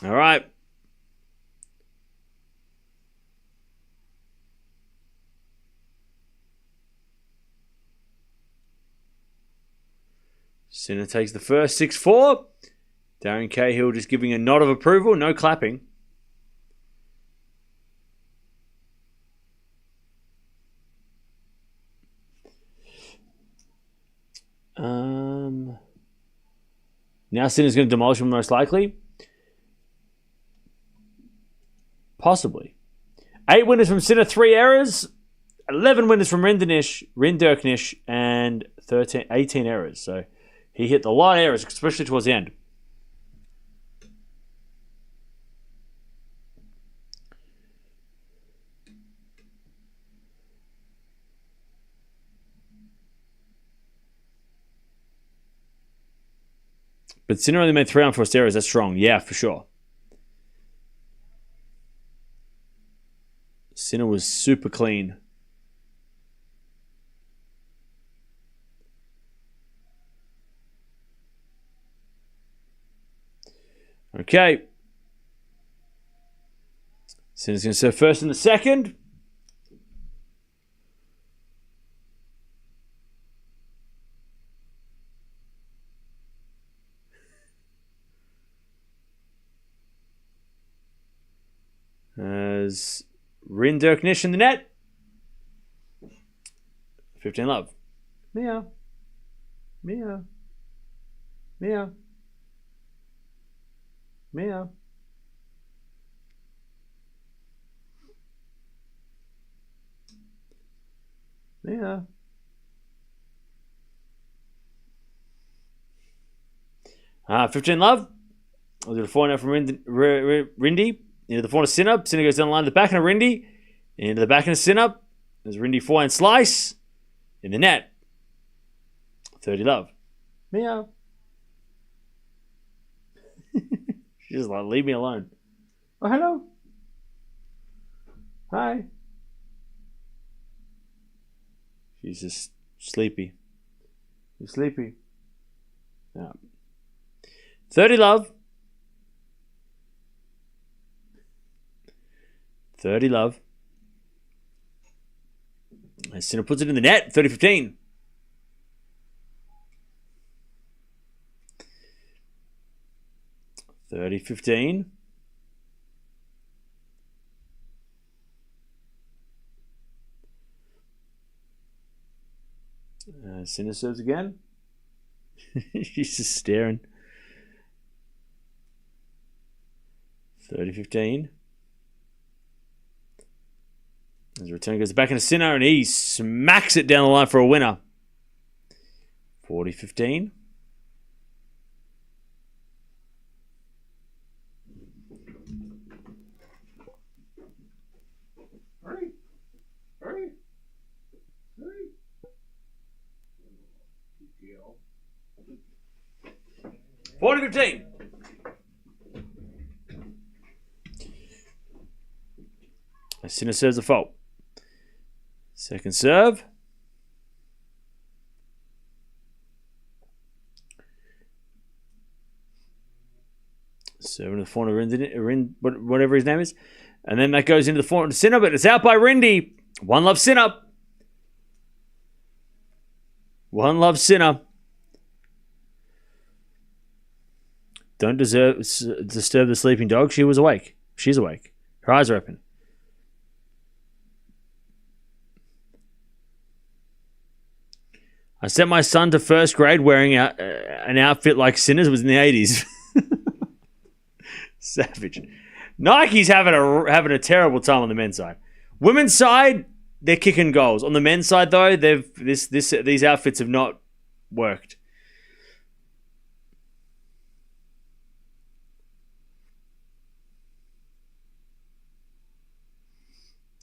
All right. Sinner takes the first 6-4. Darren Cahill just giving a nod of approval, no clapping. Now Sinner's going to demolish him most likely. Possibly. 8 winners from Sinner, 3 errors. 11 winners from Rinderknech, and 18 errors. So he hit a lot of errors, especially towards the end. But Sinner only made 3 unforced errors. That's strong. Yeah, for sure. Sinner was super clean. Okay. Sinner's going to serve first in the second. As Rinderknech in the net. 15 love. Meow. Meow. Meow. Meow. Meow. 15 love. I'll do a 4 now from Rindy. Into the forehand Sinner. Sinner goes down the line to the back and a Rindy. Into the back and a Sinner. There's Rindy forehand slice. In the net. 30 love. Meow. She's just like, leave me alone. Oh, hello. Hi. She's just sleepy. You're sleepy. Yeah. 30 love. 30 love. And Sinner puts it in the net. 30-15. Sinner serves again. She's just staring. 30-15. As the return goes back into Sinner and he smacks it down the line for a winner. 40-15. Hurry. Hurry. Hurry. 40-15. Sinner serves the fault. Second serve. Serving the forehand, whatever his name is. And then that goes into the forehand to Sinner, but it's out by Rindy. 1 love Sinner. 1 love Sinner. Don't disturb the sleeping dog. She was awake. She's awake. Her eyes are open. I sent my son to first grade wearing an outfit like Sinner's was in the 80s. Savage. Nike's having a terrible time on the men's side. Women's side, they're kicking goals. On the men's side, though, these outfits have not worked.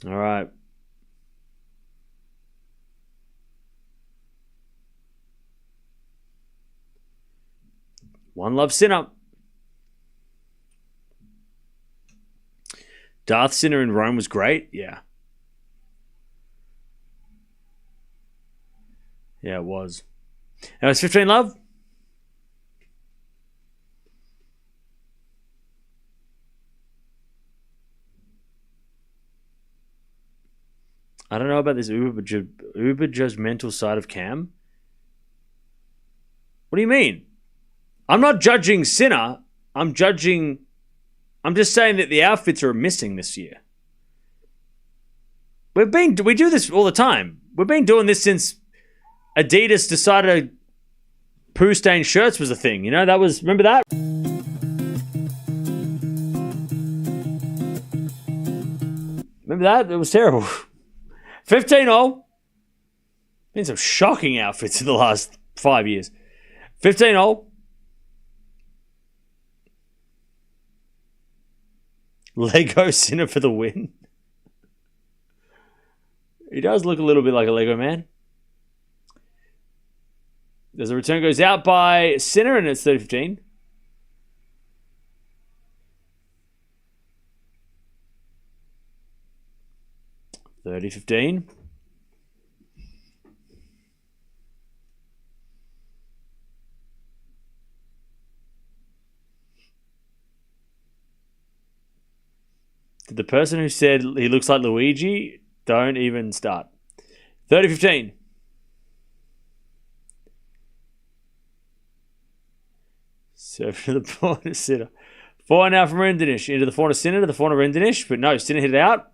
All right. One love Sinner. Darth Sinner in Rome was great. Yeah. Yeah, it was. That was 15 love. I don't know about this uber judgmental side of Cam. What do you mean? I'm not judging Sinner. I'm just saying that the outfits are missing this year. We do this all the time. We've been doing this since Adidas decided poo stained shirts was a thing. You know, remember that? Remember that? It was terrible. 15-0. Been some shocking outfits in the last 5 years. 15-0. Lego Sinner for the win. He does look a little bit like a Lego man. As the return goes out by Sinner, and it's 30-15. $30-15. Did the person who said he looks like Luigi don't even start? 30-15. Serve to the corner Sinner. 4 now from Rinderknech. Into the corner Sinner to the corner Rinderknech. But no, Sinner hit it out.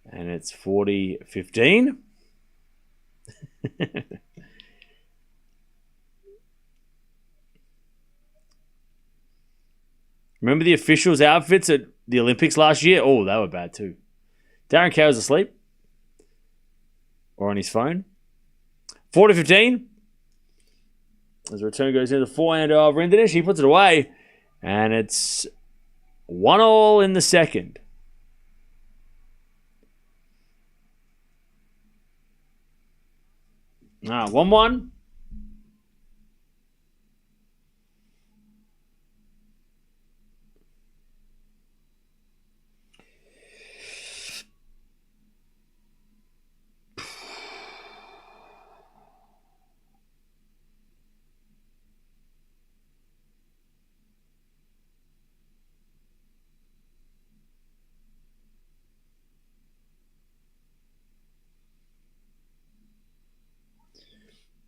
And it's 40-15. Remember the officials' outfits at the Olympics last year? Oh, they were bad too. Darren Cow's asleep. Or on his phone. 40-15. As the return goes into the forehand of Rinderknech, he puts it away. And it's 1-1 in the second. Ah, 1-1.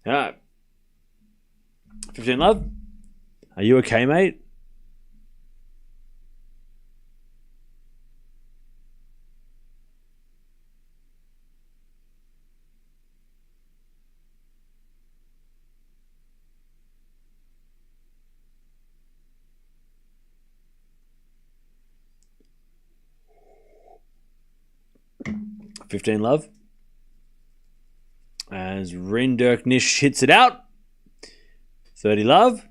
All right. 15 love. Are you okay, mate? $15 love. As Rinderknech hits it out. 30 love.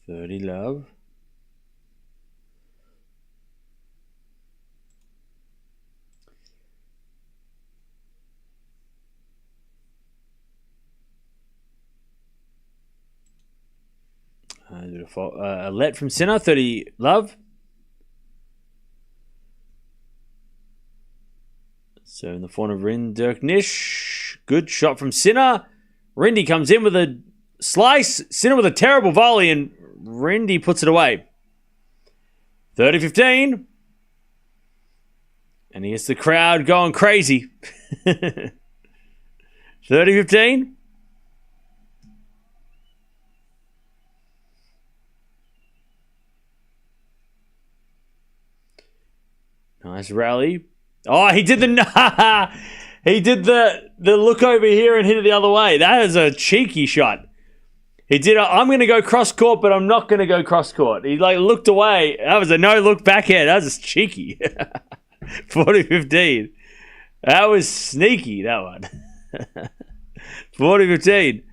$30 love. A let from Sinner. 30 love. So in the form of Rinderknech. Good shot from Sinner. Rindy comes in with a slice. Sinner with a terrible volley, and Rindy puts it away. 30-15. And he gets the crowd going crazy. 30-15. Nice rally. Oh, he did the look over here and hit it the other way. That is a cheeky shot. He did. I'm going to go cross court, but I'm not going to go cross court. He looked away. That was a no look backhand. That was just cheeky. 40-15. That was sneaky. That one. 40-15.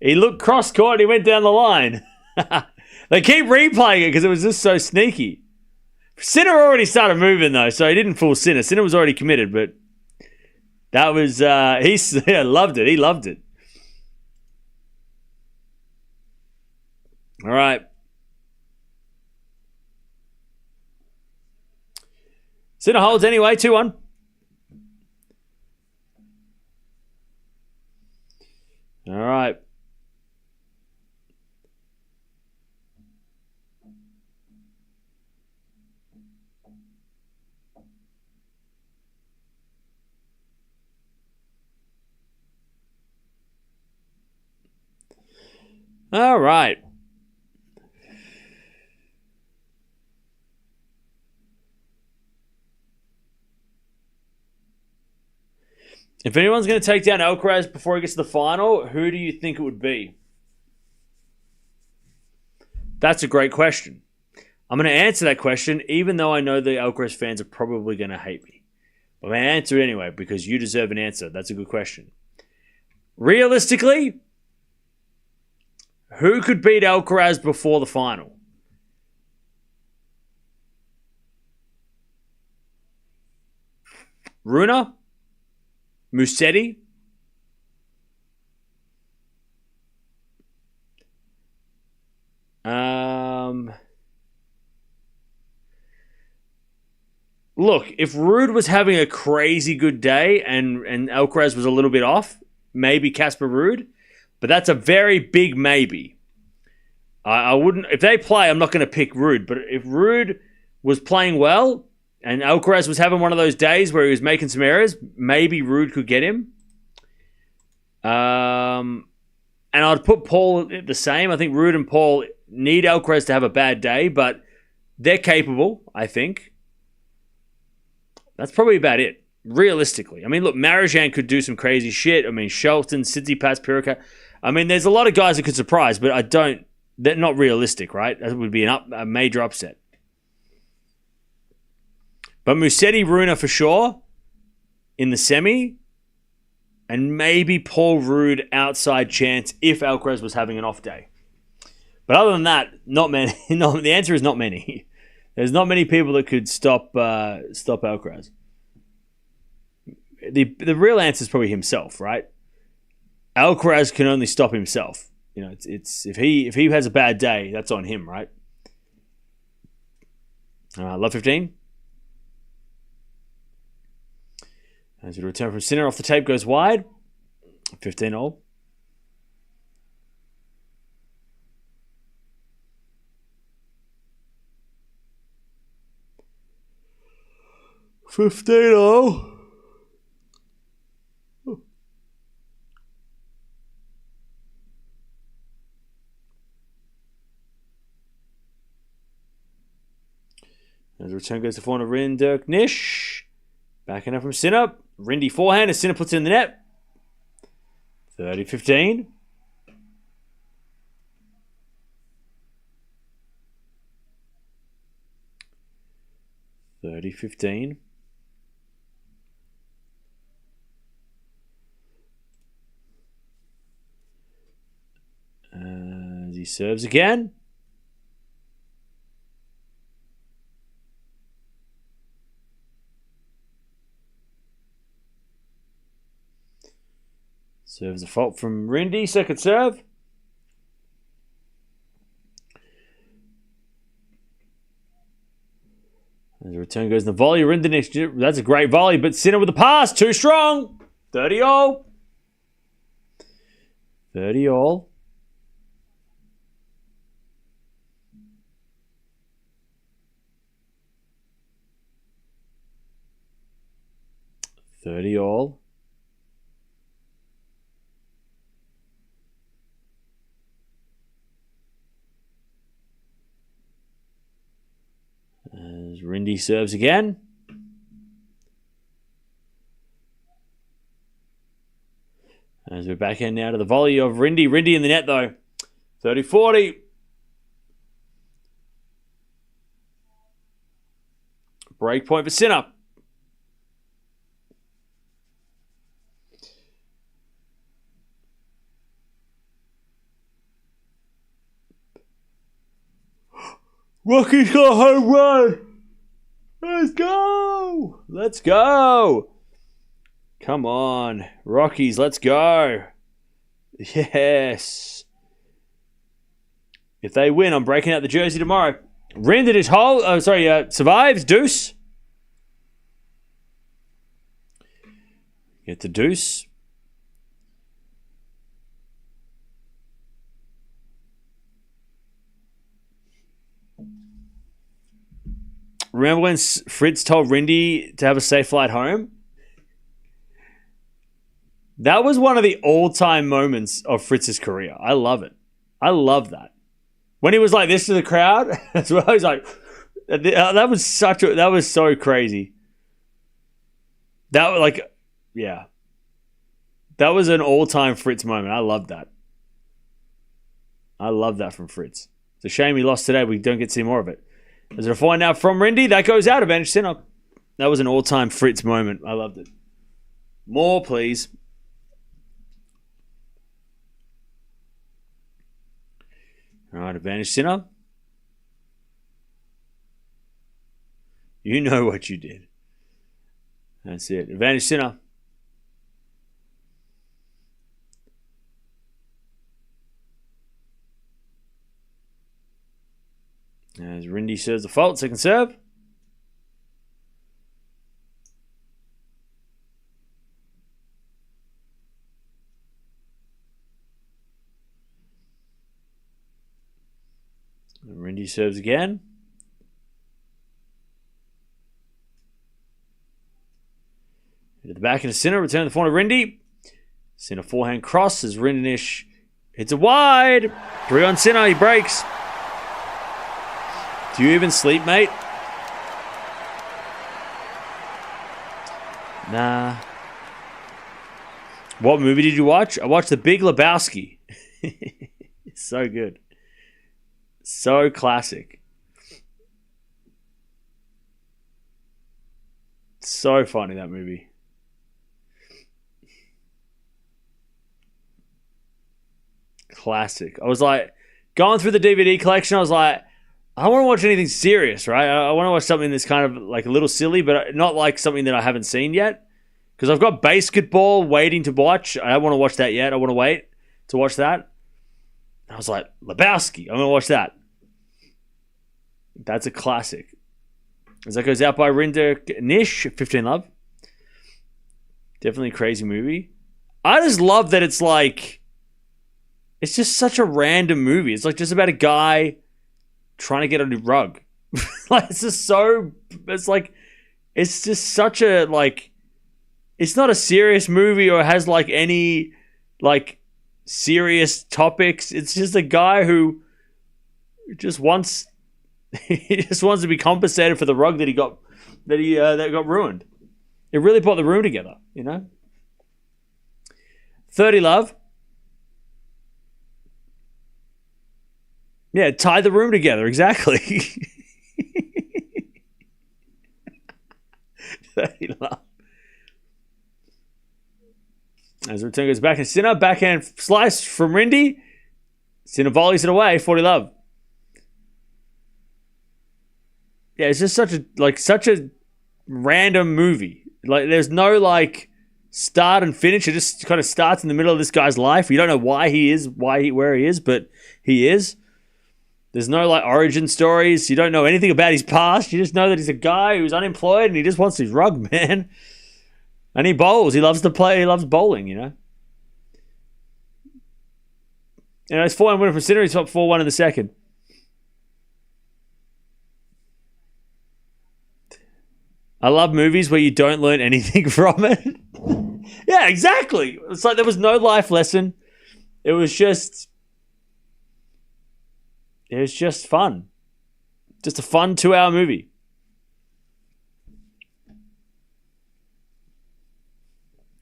He looked cross court. He went down the line. They keep replaying it because it was just so sneaky. Sinner already started moving though, so he didn't fool Sinner. Sinner was already committed, but that was he loved it. He loved it. All right. Sinner holds anyway, 2-1. All right. All right. If anyone's going to take down Alcaraz before he gets to the final, who do you think it would be? That's a great question. I'm going to answer that question, even though I know the Alcaraz fans are probably going to hate me. But I'm going to answer it anyway, because you deserve an answer. That's a good question. Realistically, who could beat Alcaraz before the final? Rune? Musetti? Look, if Ruud was having a crazy good day and Alcaraz was a little bit off, maybe Casper Ruud, but that's a very big maybe. I wouldn't, if they play, I'm not going to pick Ruud, but if Ruud was playing well and Alcaraz was having one of those days where he was making some errors, maybe Ruud could get him. And I'd put Paul the same. I think Ruud and Paul need Alcaraz to have a bad day, but they're capable, I think. That's probably about it, realistically. I mean, look, Marijan could do some crazy shit. I mean, Shelton, Tsitsipas, Pirika. I mean, there's a lot of guys that could surprise, but they're not realistic, right? That would be a major upset. But Musetti, Rune for sure in the semi, and maybe Paul Ruud outside chance if Alcaraz was having an off day. But other than that, not many. No, the answer is not many. There's not many people that could stop Alcaraz. The real answer is probably himself, right? Alcaraz can only stop himself. You know, it's if he has a bad day, that's on him, right? Love 15. As we return from Sinner off the tape goes wide. 15 all. As the return goes to forehand of Rinderknech. Backing up from Sinner. Rindy forehand as Sinner puts it in the net. 30-15. As he serves again. Serves a fault from Rindy, second serve. As the return goes in the volley, Rinderknech, that's a great volley, but Sinner with the pass, too strong. 30 all. 30 all. As Rindy serves again. As we're back in now to the volley of Rindy. Rindy in the net though. 30-40. Break point for Sinner. Rocky's got a home run. Let's go. Let's go. Come on. Rockies, let's go. Yes. If they win, I'm breaking out the jersey tomorrow. Rinderknech survives. Deuce. Get the deuce. Remember when Fritz told Rindy to have a safe flight home? That was one of the all-time moments of Fritz's career. I love it. I love that. When he was like this to the crowd, as well, he's like, that was so crazy. That was an all-time Fritz moment. I love that. I love that from Fritz. It's a shame he lost today. We don't get to see more of it. As a find out from Rindy, that goes out. Advantage Sinner. That was an all-time Fritz moment. I loved it. More, please. All right, advantage Sinner. You know what you did. That's it. Advantage Sinner. As Rindy serves the fault, second serve. And Rindy serves again. To the back into Sinner, return the forehand to Rindy. Sinner forehand cross as Rinderknech hits a wide. 3 on Sinner, he breaks. Do you even sleep, mate? Nah. What movie did you watch? I watched The Big Lebowski. It's so good. So classic. So funny, that movie. Classic. I was like, going through the DVD collection, I was like, I don't want to watch anything serious, right? I want to watch something that's kind of like a little silly, but not like something that I haven't seen yet. Because I've got basketball waiting to watch. I don't want to watch that yet. I want to wait to watch that. I was like, Lebowski, I'm going to watch that. That's a classic. As that goes out by Rinderknech, 15 love. Definitely a crazy movie. I just love that it's like, it's just such a random movie. It's like just about a guy trying to get on a rug. Like, it's just so, it's just such a, like, it's not a serious movie or has like any like serious topics. It's just a guy who just wants, he just wants to be compensated for the rug that that got ruined. It really brought the room together, you know? 30 love. Yeah, tie the room together, exactly. 30 love. As the return goes back and Sinner, backhand slice from Rindy. Sinner volleys it away, 40 love. Yeah, it's just such a random movie. Like, there's no like start and finish. It just kind of starts in the middle of this guy's life. You don't know why he is, where he is, but he is. There's no like origin stories. You don't know anything about his past. You just know that he's a guy who's unemployed and he just wants his rug, man. And he bowls. He loves to play. He loves bowling, you know. And it's 4-1 winner from Sinner. He's top 4-1 in the second. I love movies where you don't learn anything from it. Yeah, exactly. It's like there was no life lesson. It was just fun. Just a fun 2-hour movie.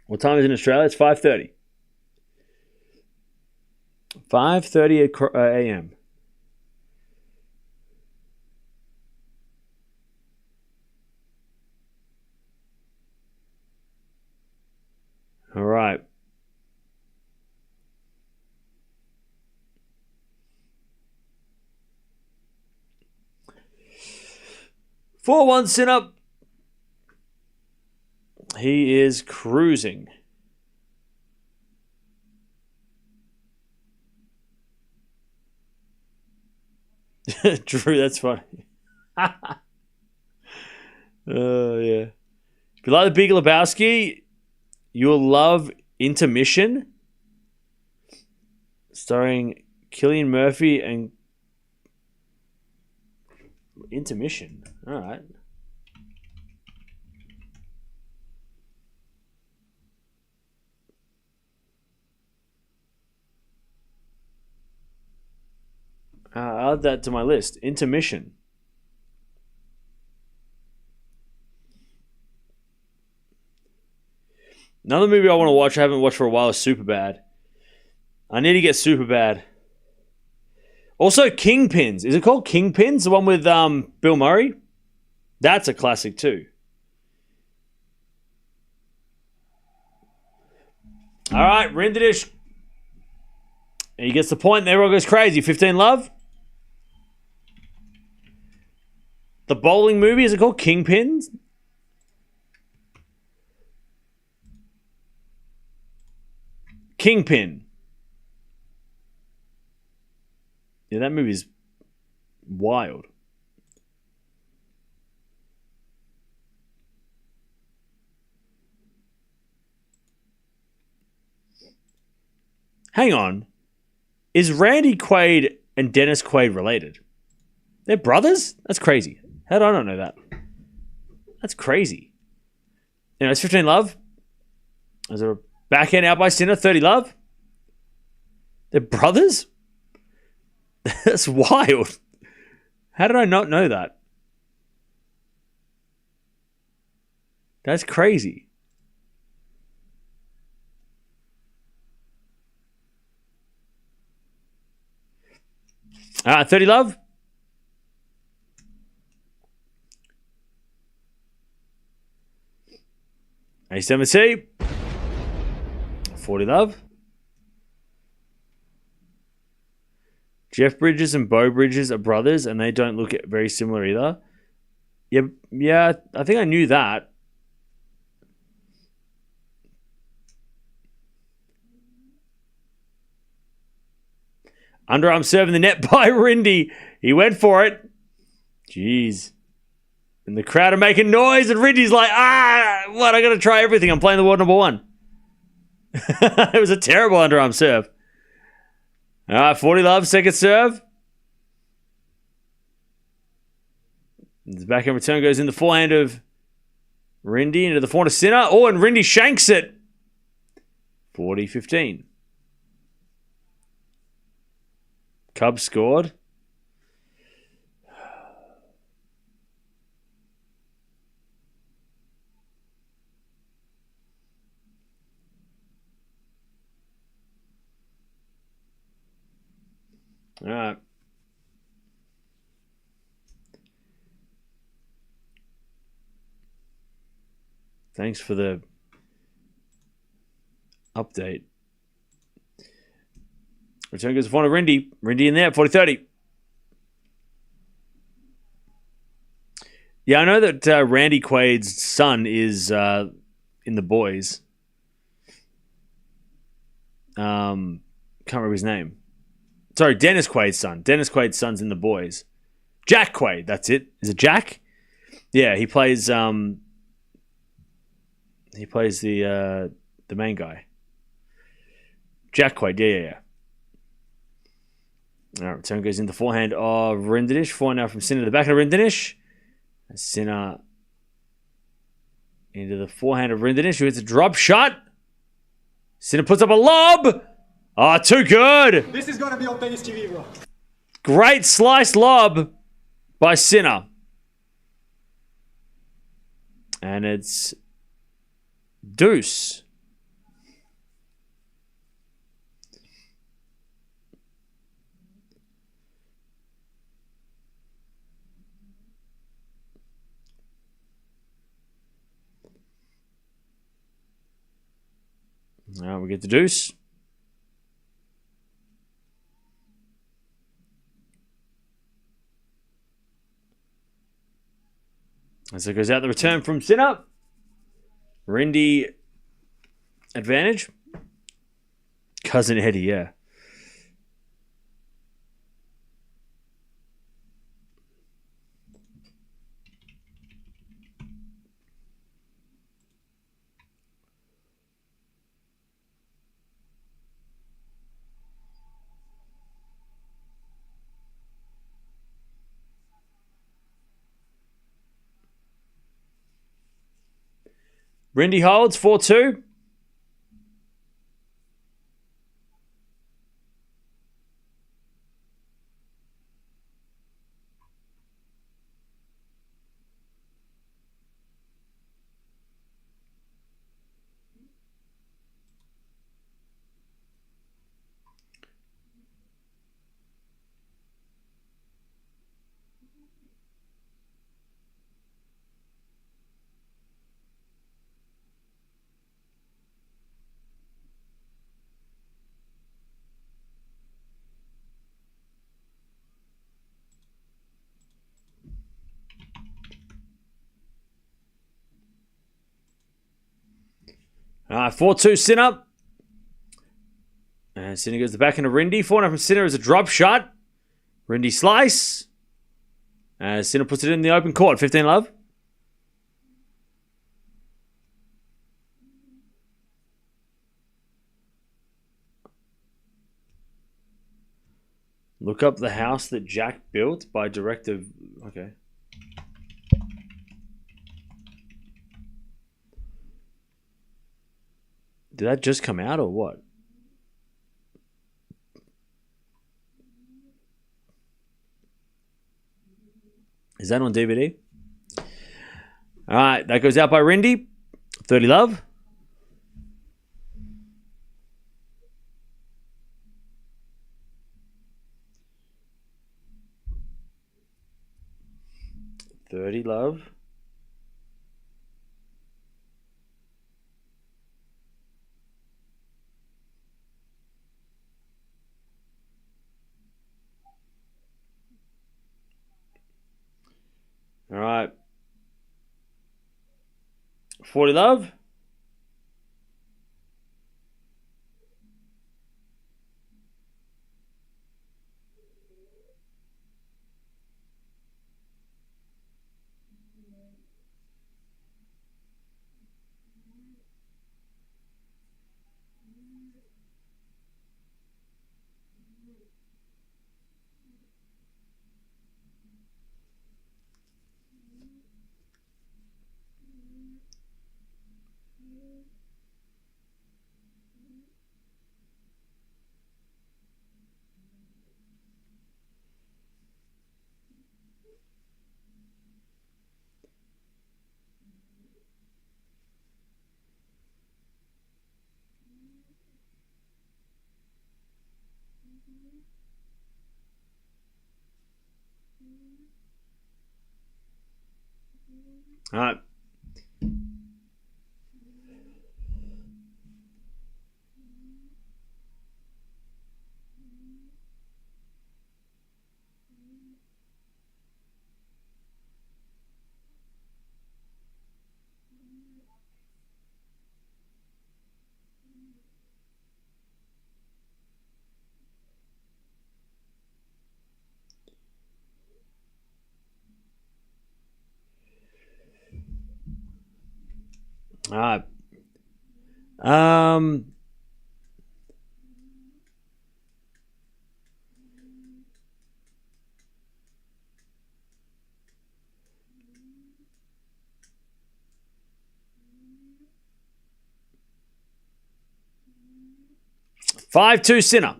What time is it in Australia? It's 5:30. 5:30 a.m. All right. 4-1 Sinner. He is cruising. Drew, that's funny. Yeah. If you like the Big Lebowski, you'll love Intermission, starring Cillian Murphy and Intermission. All right. I'll add that to my list. Intermission. Another movie I want to watch, I haven't watched for a while, is Superbad. I need to get Superbad. Also, Kingpins. Is it called Kingpins? The one with Bill Murray? That's a classic too. All right, Rinderknech. He gets the point. Everyone goes crazy. 15 love. The bowling movie, is it called Kingpins? Kingpin. Yeah, that movie's wild. Hang on. Is Randy Quaid and Dennis Quaid related? They're brothers? That's crazy. How did I not know that? That's crazy. You know, it's 15 love. Is there a backhand out by Sinner? 30 love. They're brothers? That's wild. How did I not know that? That's crazy. All right, 30 love. A7C. 40 love. Jeff Bridges and Beau Bridges are brothers, and they don't look very similar either. Yeah, I think I knew that. Underarm serve in the net by Rindy. He went for it. Jeez. And the crowd are making noise, and Rindy's like, what? I got to try everything. I'm playing the world number one. It was a terrible underarm serve. All right, 40 love, second serve. The backhand return goes in the forehand of Rindy into the forehand of Sinner. Oh, and Rindy shanks it. 40-15. Cubs scored. All right. Thanks for the update. Return goes to front of Rindy. Rindy in there, 40-30. Yeah, I know that Randy Quaid's son is in the boys. Can't remember his name. Sorry, Dennis Quaid's son. Dennis Quaid's son's in the boys. Jack Quaid, that's it. Is it Jack? Yeah, he plays the main guy. Jack Quaid, yeah. All right, return goes in the forehand of Rinderknech. Forehand now from Sinner to the back of Rinderknech. Sinner into the forehand of Rinderknech, who hits a drop shot. Sinner puts up a lob. Oh, too good. This is going to be on Tennis TV, bro. Great slice lob by Sinner. And it's deuce. Now we get the deuce. As it goes out the return from Sinner. Rindy advantage. Cousin Eddie, yeah. Rindy holds 4-2. All right, 4-2 Sinner. And Sinner goes the back end of Rindy. 4-0 from Sinner is a drop shot. Rindy slice. As Sinner puts it in the open court. 15 love. Look up the house that Jack built by director. Okay. Did that just come out or what? Is that on DVD? All right, that goes out by Rindy. 30 love. $30 love. All right. 40 love. All right. All right. 5-2 Sinner.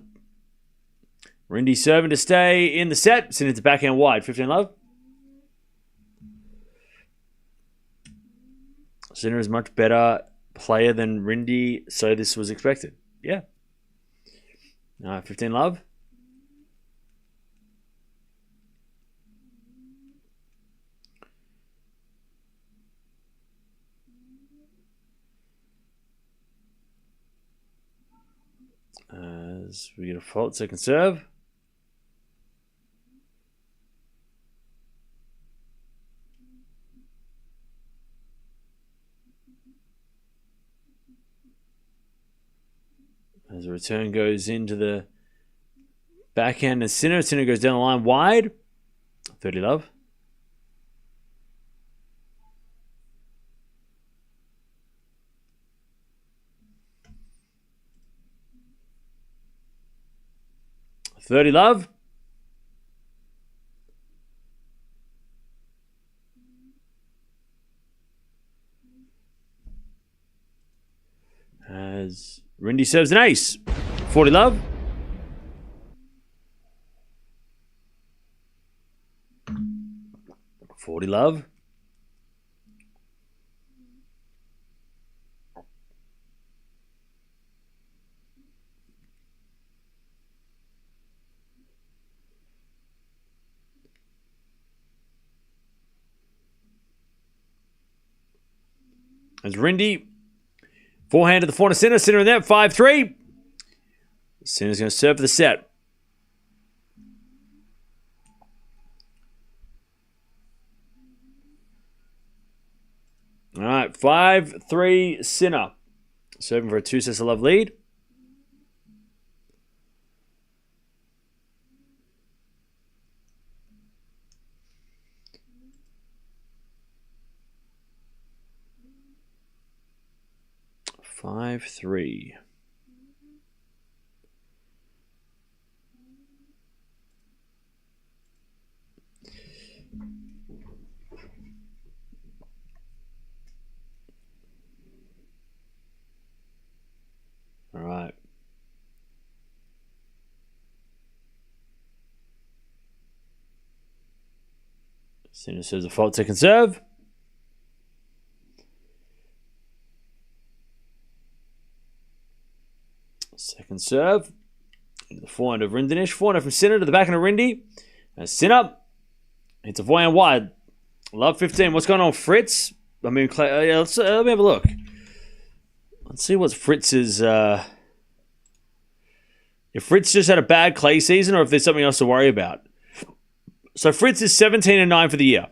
Rindy serving to stay in the set. Sinner to backhand wide. 15 love. Sinner is much better player than Rindy, so this was expected. Yeah. 15 love. As we get a fault, second serve. As the return goes into the backhand and Sinner. Sinner goes down the line wide. 30 love. $30 love. As Rindy serves an ace. 40 love. $40 love. As Rindy, forehand to the corner Sinner. Sinner in there, 5-3. Sinner's going to serve for the set. All right, 5-3 Sinner. Serving for a 2 sets of love lead. Five, 3. All right. Sinner says a fault second serve. Second serve. Into the forehand of Rinderknech. Forehand from Sinner to the backhand of Rindy. Sinner hits a forehand wide. Love 15. What's going on, Fritz? I mean, let me have a look. Let's see what Fritz's... if Fritz just had a bad clay season or if there's something else to worry about. So Fritz is 17-9 for the year.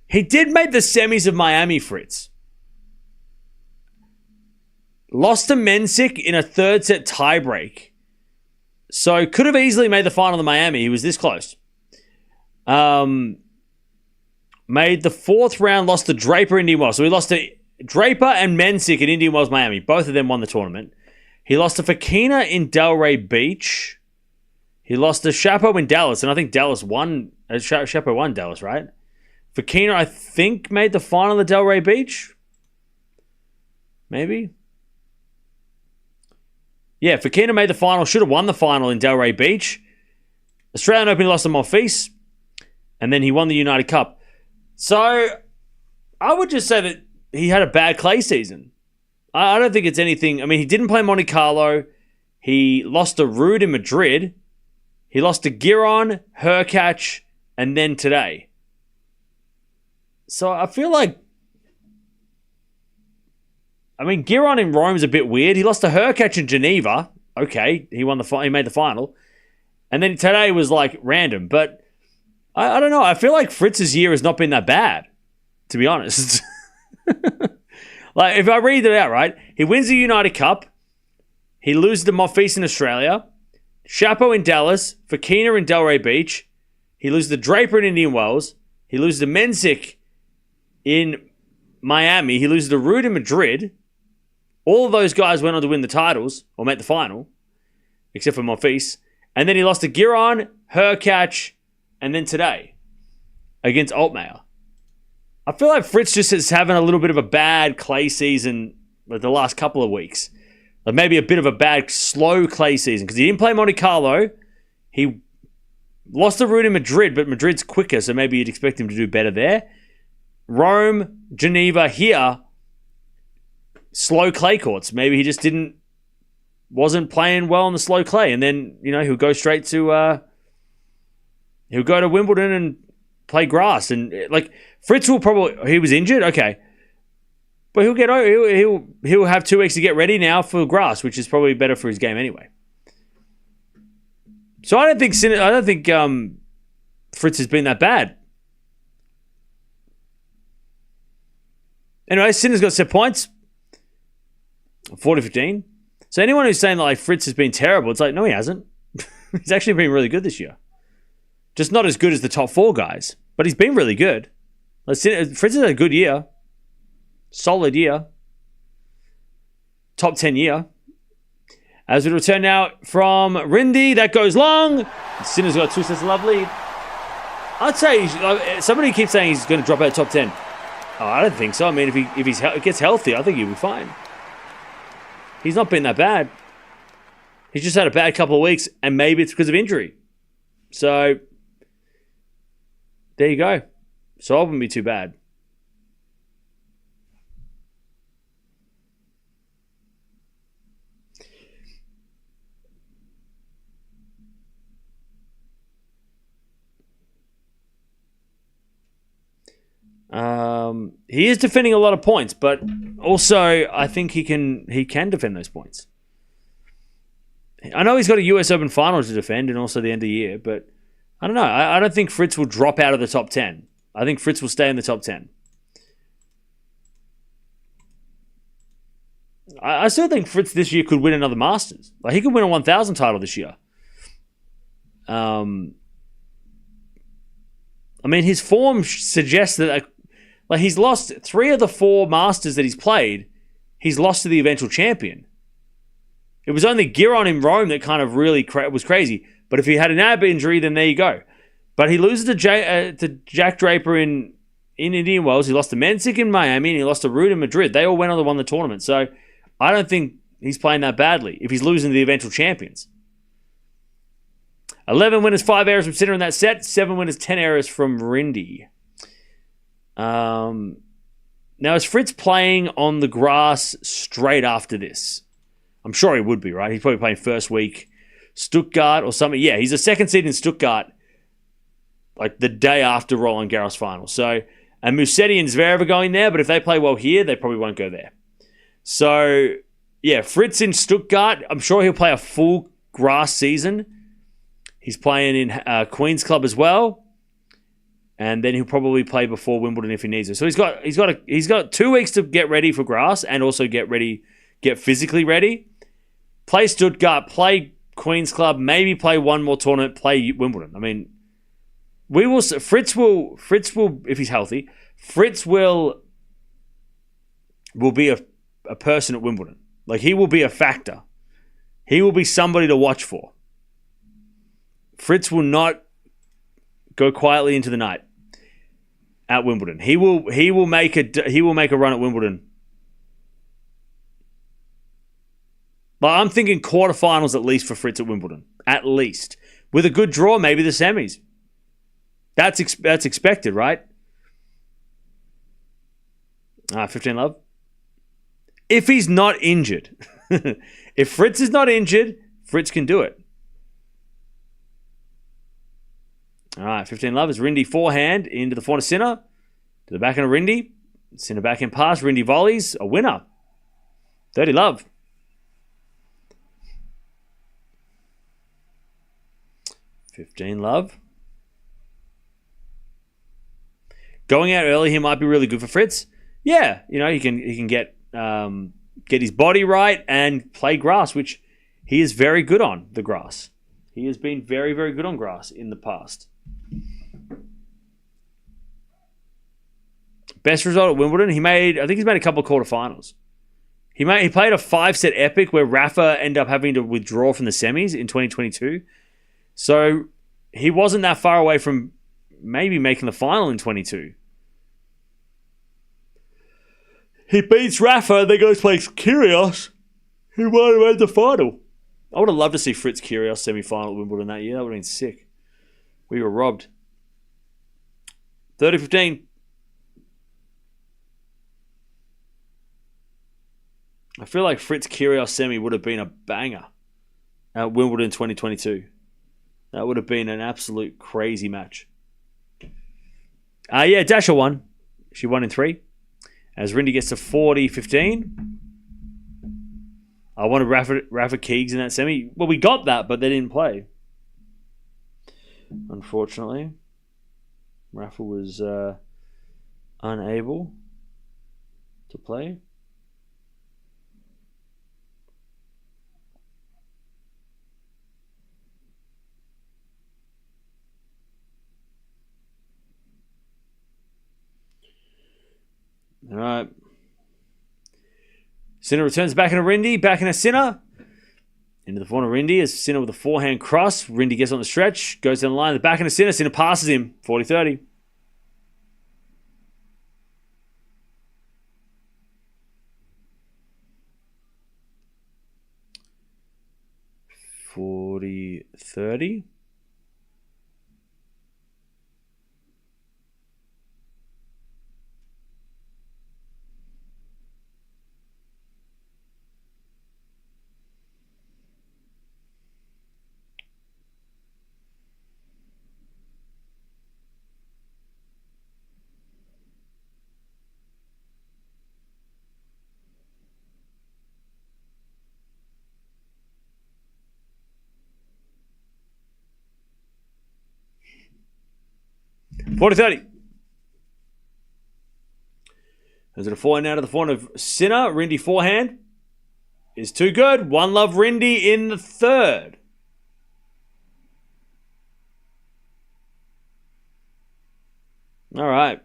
He did make the semis of Miami, Fritz. Lost to Mensik in a third set tiebreak. So could have easily made the final of Miami. He was this close. Made the fourth round, lost to Draper Indian Wells. So he lost to Draper and Mensik at Indian Wells, Miami. Both of them won the tournament. He lost to Fokina in Delray Beach. He lost to Chapo in Dallas. And I think Dallas won. Chapo won Dallas, right? Fokina, I think, made the final of Delray Beach. Maybe. Yeah, Fokina made the final. Should have won the final in Delray Beach. Australian Open, he lost to Monfils. And then he won the United Cup. So, I would just say that he had a bad clay season. I don't think it's anything... I mean, he didn't play Monte Carlo. He lost to Ruud in Madrid. He lost to Giron, Hurkacz, and then today. So, I feel like... I mean, Giron in Rome is a bit weird. He lost to Hurkacz in Geneva. Okay, he made the final. And then today was like random. But I don't know. I feel like Fritz's year has not been that bad, to be honest. Like, if I read it out right, he wins the United Cup. He loses to Monfils in Australia. Chapo in Dallas. Fokina in Delray Beach. He loses to Draper in Indian Wells. He loses to Mensik in Miami. He loses to Ruud in Madrid. All of those guys went on to win the titles or make the final, except for Monfils. And then he lost to Giron, Hurkacz, and then today against Altmaier. I feel like Fritz just is having a little bit of a bad clay season with the last couple of weeks. Like maybe a bit of a bad, slow clay season because he didn't play Monte Carlo. He lost the Ruud in Madrid, but Madrid's quicker, so maybe you'd expect him to do better there. Rome, Geneva, here, slow clay courts. Maybe he just wasn't playing well on the slow clay, and then he'll go straight to he'll go to Wimbledon and play grass. And like Fritz he was injured, okay, but he'll have 2 weeks to get ready now for grass, which is probably better for his game anyway. So I don't think Fritz has been that bad. Anyway, Sinner's got set points. 40-15. So anyone who's saying that like Fritz has been terrible, it's like, no, he hasn't. He's actually been really good this year. Just not as good as the top 4 guys, but he's been really good. Fritz has had a good year. Solid year. Top 10 year. As we return now from Rindy, that goes long. Sinner's got 2 sets of love lead. I'd say somebody keeps saying he's going to drop out top 10. Oh, I don't think so. I mean, if he gets healthy, I think he'll be fine. He's not been that bad. He's just had a bad couple of weeks, and maybe it's because of injury. So, there you go. So, it wouldn't be too bad. He is defending a lot of points, but also I think he can defend those points. I know he's got a US Open final to defend and also the end of the year, but I don't know. I don't think Fritz will drop out of the top 10. I think Fritz will stay in the top 10. I still think Fritz this year could win another Masters. Like he could win a 1,000 title this year. I mean, his form suggests that like he's lost 3 of the 4 Masters that he's played. He's lost to the eventual champion. It was only Giron in Rome that kind of really was crazy. But if he had an ab injury, then there you go. But he loses to Jack Draper in Indian Wells. He lost to Mensik in Miami, and he lost to Ruud in Madrid. They all went on to win the tournament. So I don't think he's playing that badly if he's losing to the eventual champions. 11 winners, 5 errors from Sinner in that set. 7 winners, 10 errors from Rindy. Now, is Fritz playing on the grass straight after this? I'm sure he would be, right? He's probably playing first week Stuttgart or something. Yeah, he's a second seed in Stuttgart like the day after Roland Garros final. So, and Musetti and Zverev are going there, but if they play well here, they probably won't go there. So, yeah, Fritz in Stuttgart. I'm sure he'll play a full grass season. He's playing in Queen's Club as well. And then he'll probably play before Wimbledon if he needs it. So he's got 2 weeks to get ready for grass and also get physically ready. Play Stuttgart, play Queen's Club, maybe play one more tournament, play Wimbledon. I mean, Fritz will if he's healthy, Fritz will be a person at Wimbledon. Like he will be a factor. He will be somebody to watch for. Fritz will not go quietly into the night at Wimbledon. He will make a run at Wimbledon. But I'm thinking quarterfinals at least for Fritz at Wimbledon. At least. With a good draw, maybe the semis. That's expected, right? 15 love. If he's not injured. If Fritz is not injured, Fritz can do it. All right, 15 love is Rindy forehand into the forehand of Sinner. To the backhand of Rindy. Sinner backhand pass. Rindy volleys. A winner. 30 love. $15 love. Going out early here might be really good for Fritz. Yeah, he can get his body right and play grass, which he is very good on, the grass. He has been very, very good on grass in the past. Best result at Wimbledon, I think he's made a couple of quarterfinals. He played a 5-set epic where Rafa ended up having to withdraw from the semis in 2022. So he wasn't that far away from maybe making the final in 22. He beats Rafa, then goes plays Kyrgios, who might have made the final. I would have loved to see Fritz Kyrgios semi-final at Wimbledon that year. That would have been sick. We were robbed. 30-15. I feel like Fritz Kyrgios semi would have been a banger at Wimbledon 2022. That would have been an absolute crazy match. Dasha won. She won in 3. As Rindy gets to 40-15. I wanted Rafa Keegs in that semi. Well, we got that, but they didn't play. Unfortunately. Rafa was unable to play. All right. Sinner returns back into Rindy. Back into Sinner. Into the forehand of Rindy as Sinner with a forehand cross. Rindy gets on the stretch. Goes down the line. The back into Sinner. Sinner passes him. 40-30. $40-30. $40-30. There's a forehand out of the forehand of Sinner. Rindy forehand is too good. One love Rindy in the third. All right.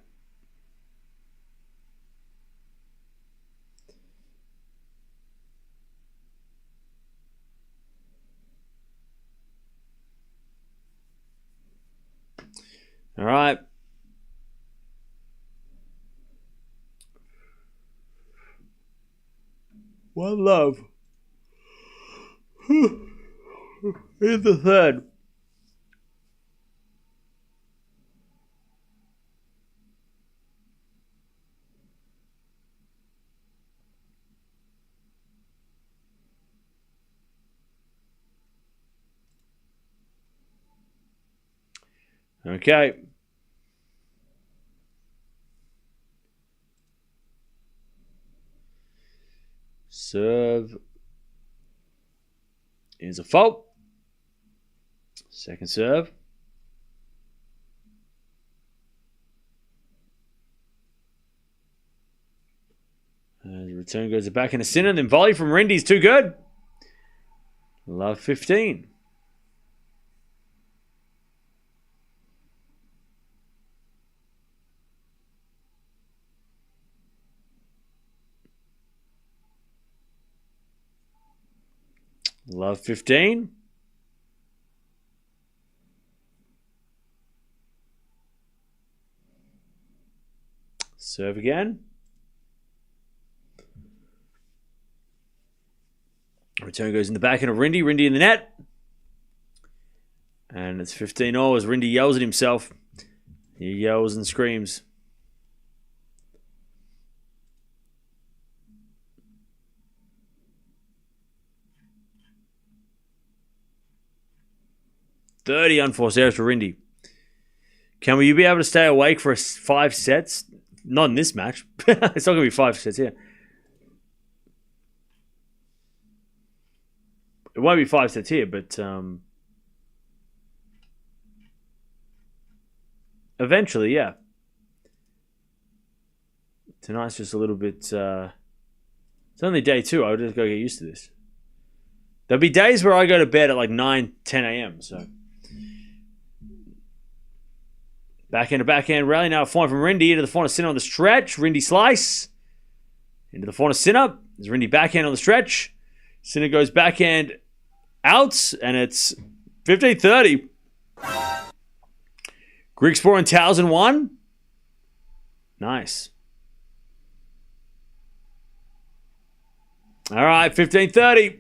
All right. One love. In the third. Okay. Serve is a fault. Second serve. The return goes back into Sinner. Then volley from Rindy's too good. Love 15. Love 15. Serve again. Return goes in the back end of Rindy. Rindy in the net. And it's 15-all as Rindy yells at himself. He yells and screams. $30 unforced errors for Rindy. Will you be able to stay awake for 5 sets? Not in this match. It's not going to be 5 sets here. It won't be 5 sets here, but eventually, yeah. Tonight's just a little bit... it's only day 2. I'll just go get used to this. There'll be days where I go to bed at like 9, 10 a.m. So backhand to backhand rally. Now a forehand from Rindy into the forehand of Sinner on the stretch. Rindy slice. Into the forehand of Sinner. There's Rindy backhand on the stretch. Sinner goes backhand out. And it's 15-30. Greek Sport and Towson won. Nice. All right, 15-30.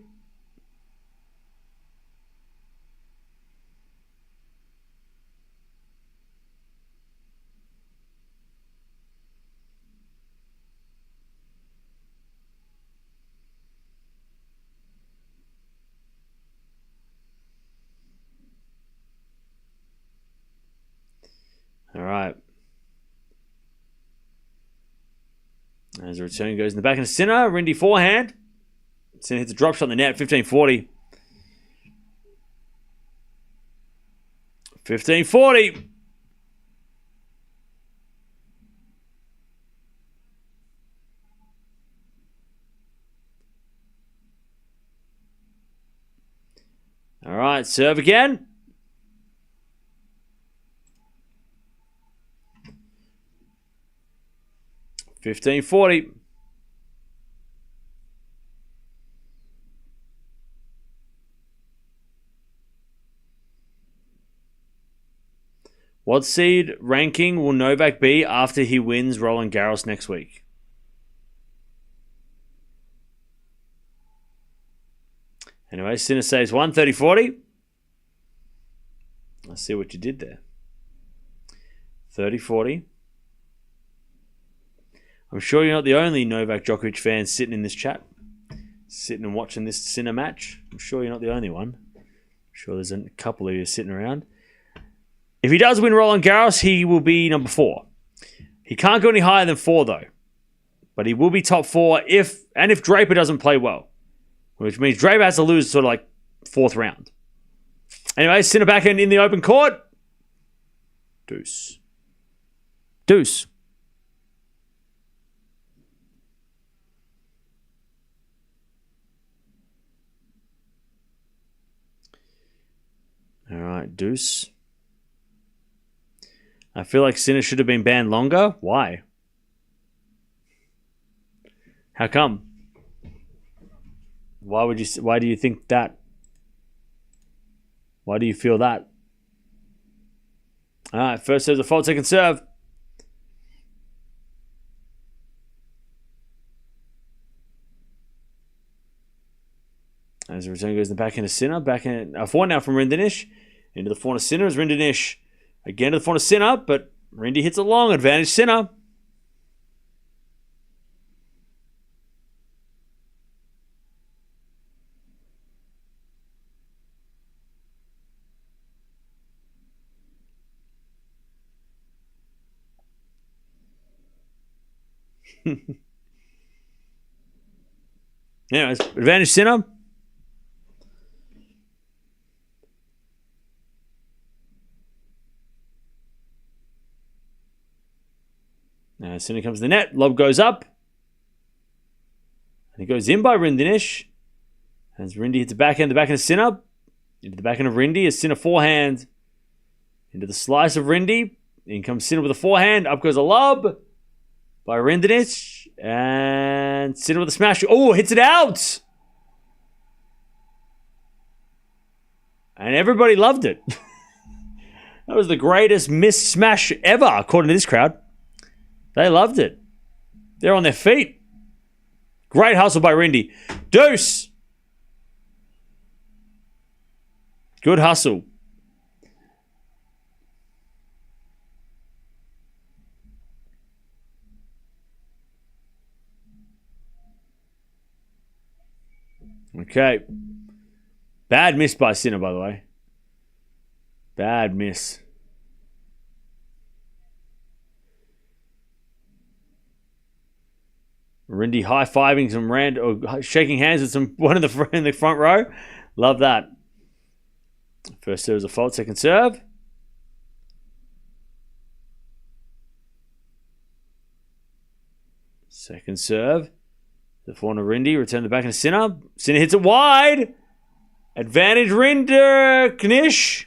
All right. As the return goes in the back of the Sinner, Rindy forehand. Sinner hits a drop shot in the net, 15-40. 15-40. All right, serve again. 15-40. What seed ranking will Novak be after he wins Roland Garros next week? Anyway, Sinner saves 130-40. I see what you did there. 30-40. I'm sure you're not the only Novak Djokovic fan sitting in this chat, sitting and watching this Sinner match. I'm sure you're not the only one. I'm sure there's a couple of you sitting around. If he does win Roland Garros, he will be number 4. He can't go any higher than 4, though. But he will be top 4 if Draper doesn't play well. Which means Draper has to lose sort of like 4th round. Anyway, Sinner back in the open court. Deuce. All right, deuce. I feel like Sinner should have been banned longer. Why? How come? Why do you think that? Why do you feel that? All right, first there's a fault, second serve. As the return goes in the back end of Sinner. Back in a 4 now from Rinderknech. Into the forehand of Sinner is Rinderknech. Again to the forehand of Sinner, but Rindy hits it long. Advantage Sinner. Anyways, advantage Sinner. Now Sinner comes to the net. Lob goes up. And it goes in by Rinderknech. As Rindy hits the backhand of Sinner. Into the backhand of Rindy as Sinner forehand. Into the slice of Rindy. In comes Sinner with a forehand. Up goes a lob by Rinderknech. And Sinner with a smash. Oh, hits it out. And everybody loved it. That was the greatest missed smash ever, according to this crowd. They loved it. They're on their feet. Great hustle by Rindy. Deuce. Good hustle. Okay. Bad miss by Sinner, by the way. Bad miss. Rindy high-fiving or shaking hands with one in the front row. Love that. First serve is a fault, second serve. Second serve. The forehand of Rindy, return the back of Sinner. Sinner hits it wide. Advantage Rinderknech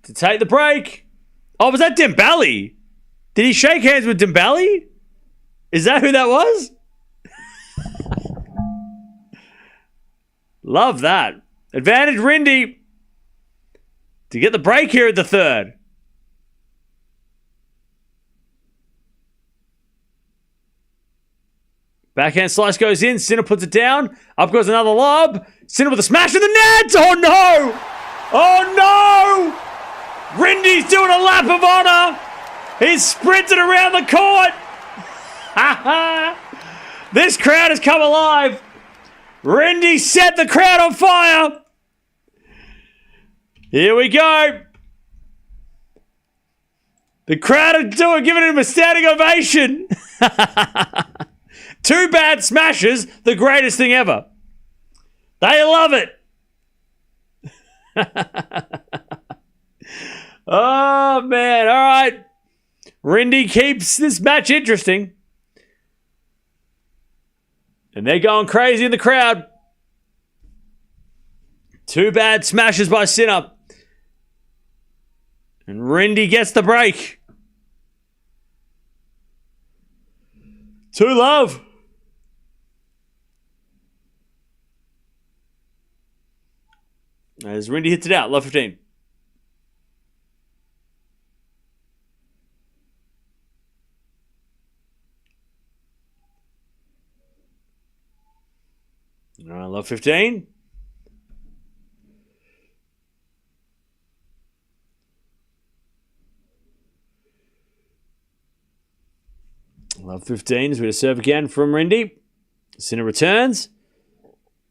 to take the break. Oh, was that Dembele? Did he shake hands with Dembele? Is that who that was? Love that. Advantage Rindy to get the break here at the third. Backhand slice goes in. Sinner puts it down. Up goes another lob. Sinner with a smash in the net. Oh, no. Oh, no. Rindy's doing a lap of honor. He's sprinted around the court. This crowd has come alive. Rindy set the crowd on fire. Here we go. The crowd are giving him a standing ovation. 2 bad smashes, the greatest thing ever. They love it. Oh, man. All right. Rindy keeps this match interesting. And they're going crazy in the crowd. 2 bad smashes by Sinner. And Rindy gets the break. 2-love. As Rindy hits it out, love 15. All right, love 15. Love 15 is going to serve again from Rindy. Sinner returns.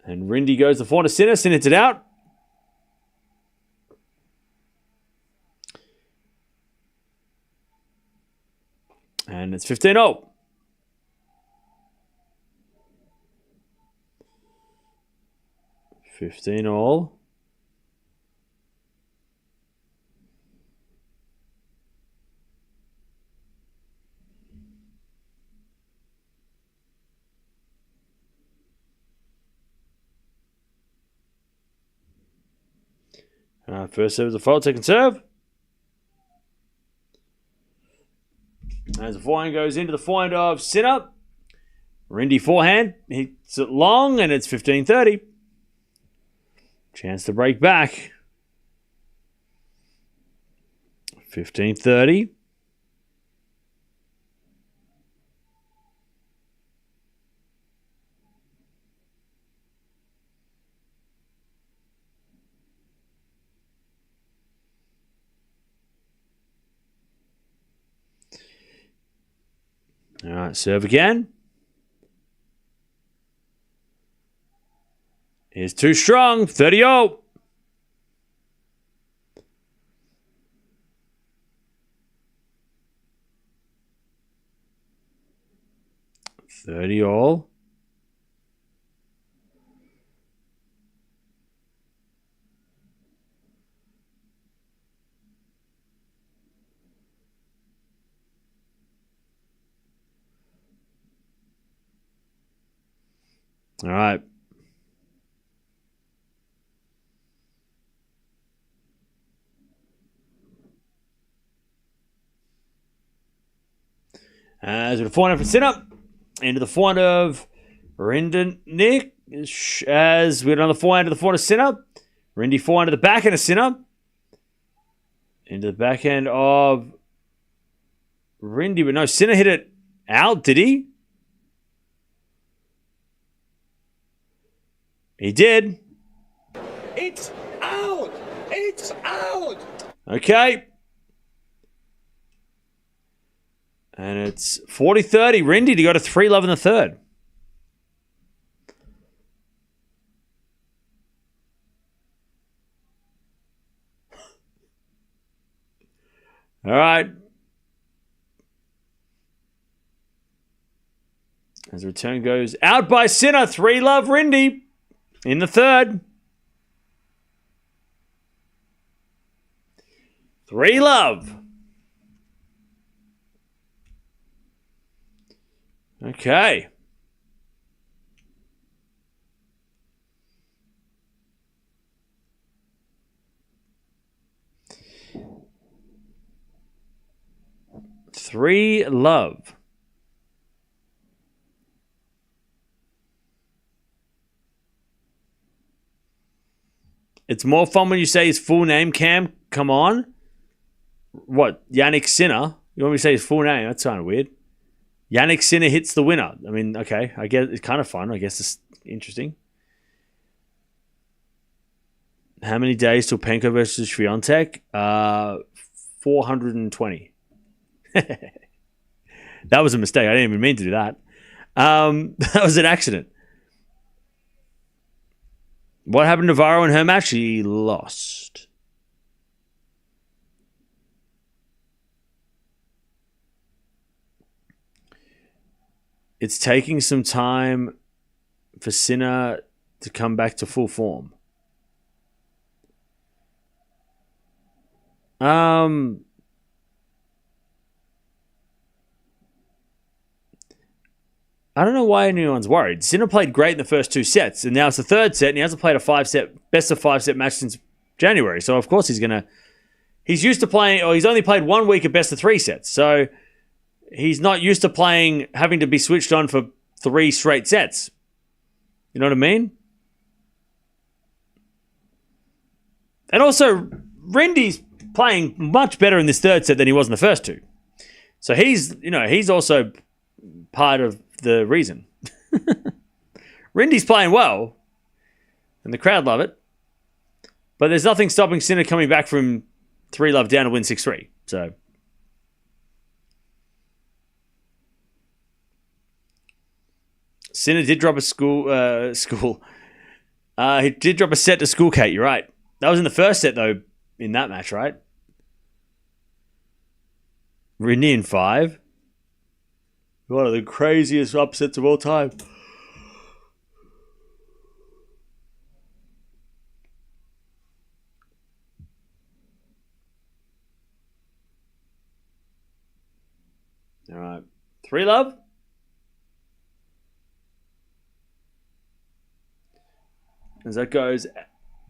And Rindy goes to forehand to Sinner. Sinner hits it out. And it's 15-0. Fifteen all. First serve is a fault, second serve. As the forehand goes into the forehand of Sinner. Rindy forehand hits it long, and it's 15-30. Chance to break back. 15-30. All right, serve again. Is too strong. 30-0. All. All right. As with the forehand for Sinner, into the forehand of Rinderknech. As we're on the forehand to the forehand of Sinner. Rindy forehand to the backhand of Sinner. Into the backhand of Rindy, but no, Sinner hit it out, did he? He did. It's out! It's out! Okay. And it's 40-30. Rindy to go to 3-love in the third. All right. As the return goes out by Sinner. 3-love Rindy in the third. 3-love. Okay. Three love. It's more fun when you say his full name, Cam. Come on. What? Jannik Sinner? You want me to say his full name? That's kind of weird. Jannik Sinner hits the winner. I mean, okay. I guess it's kind of fun. I guess it's interesting. How many days till Penko versus Swiatek? 420. That was a mistake. I didn't even mean to do that. That was an accident. What happened to Navarro in her match? He lost. It's taking some time for Sinner to come back to full form. I don't know why anyone's worried. Sinner played great in the first two sets, and now it's the third set, and he hasn't played a best of five set match since January. So, of course, he's used to playing, or he's only played 1 week of best of three sets. So, he's not used to having to be switched on for 3 straight sets. You know what I mean? And also, Rindy's playing much better in this third set than he was in the first 2. So he's also part of the reason. Rindy's playing well, and the crowd love it. But there's nothing stopping Sinner coming back from 3-love down to win 6-3. So Sinner did drop a he did drop a set to School Kate, you're right. That was in the first set, though, in that match, right? Rindy in 5. One of the craziest upsets of all time. All right. 3-love. As that goes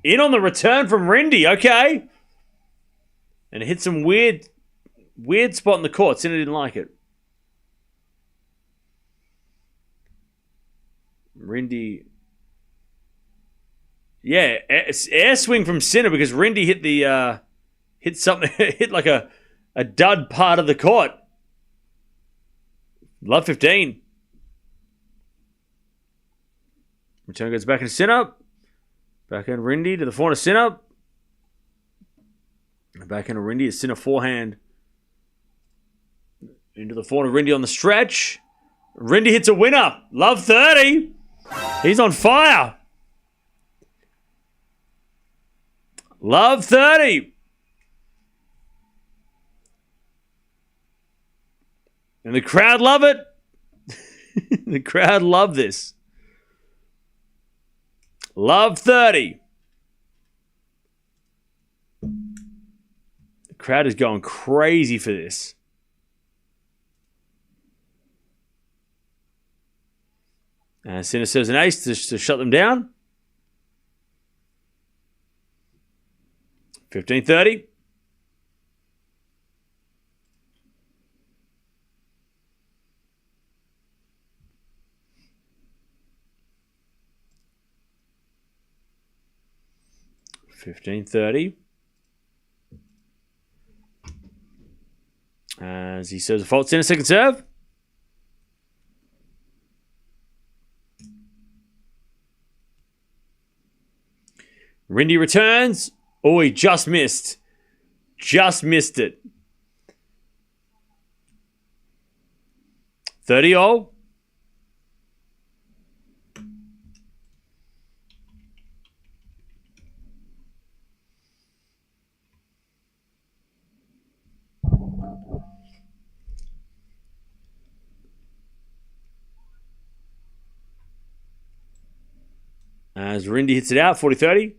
in on the return from Rindy. Okay. And it hit some weird spot in the court. Sinner didn't like it. Rindy. Yeah, air swing from Sinner because Rindy hit hit like a dud part of the court. Love 15. Return goes back into Sinner. Backhand Rindy to the forehand of Sinner. Backhand of Rindy. A Sinner forehand into the forehand of Rindy on the stretch. Rindy hits a winner. Love 30. He's on fire. Love 30. And the crowd love it. The crowd love this. Love 30. The crowd is going crazy for this. Sinner serves an ace to shut them down. 15-30. As he serves a fault Sinner second serve. Rindy returns. Oh, he just missed. Just missed it. 30-all. As Rindy hits it out, 40-30.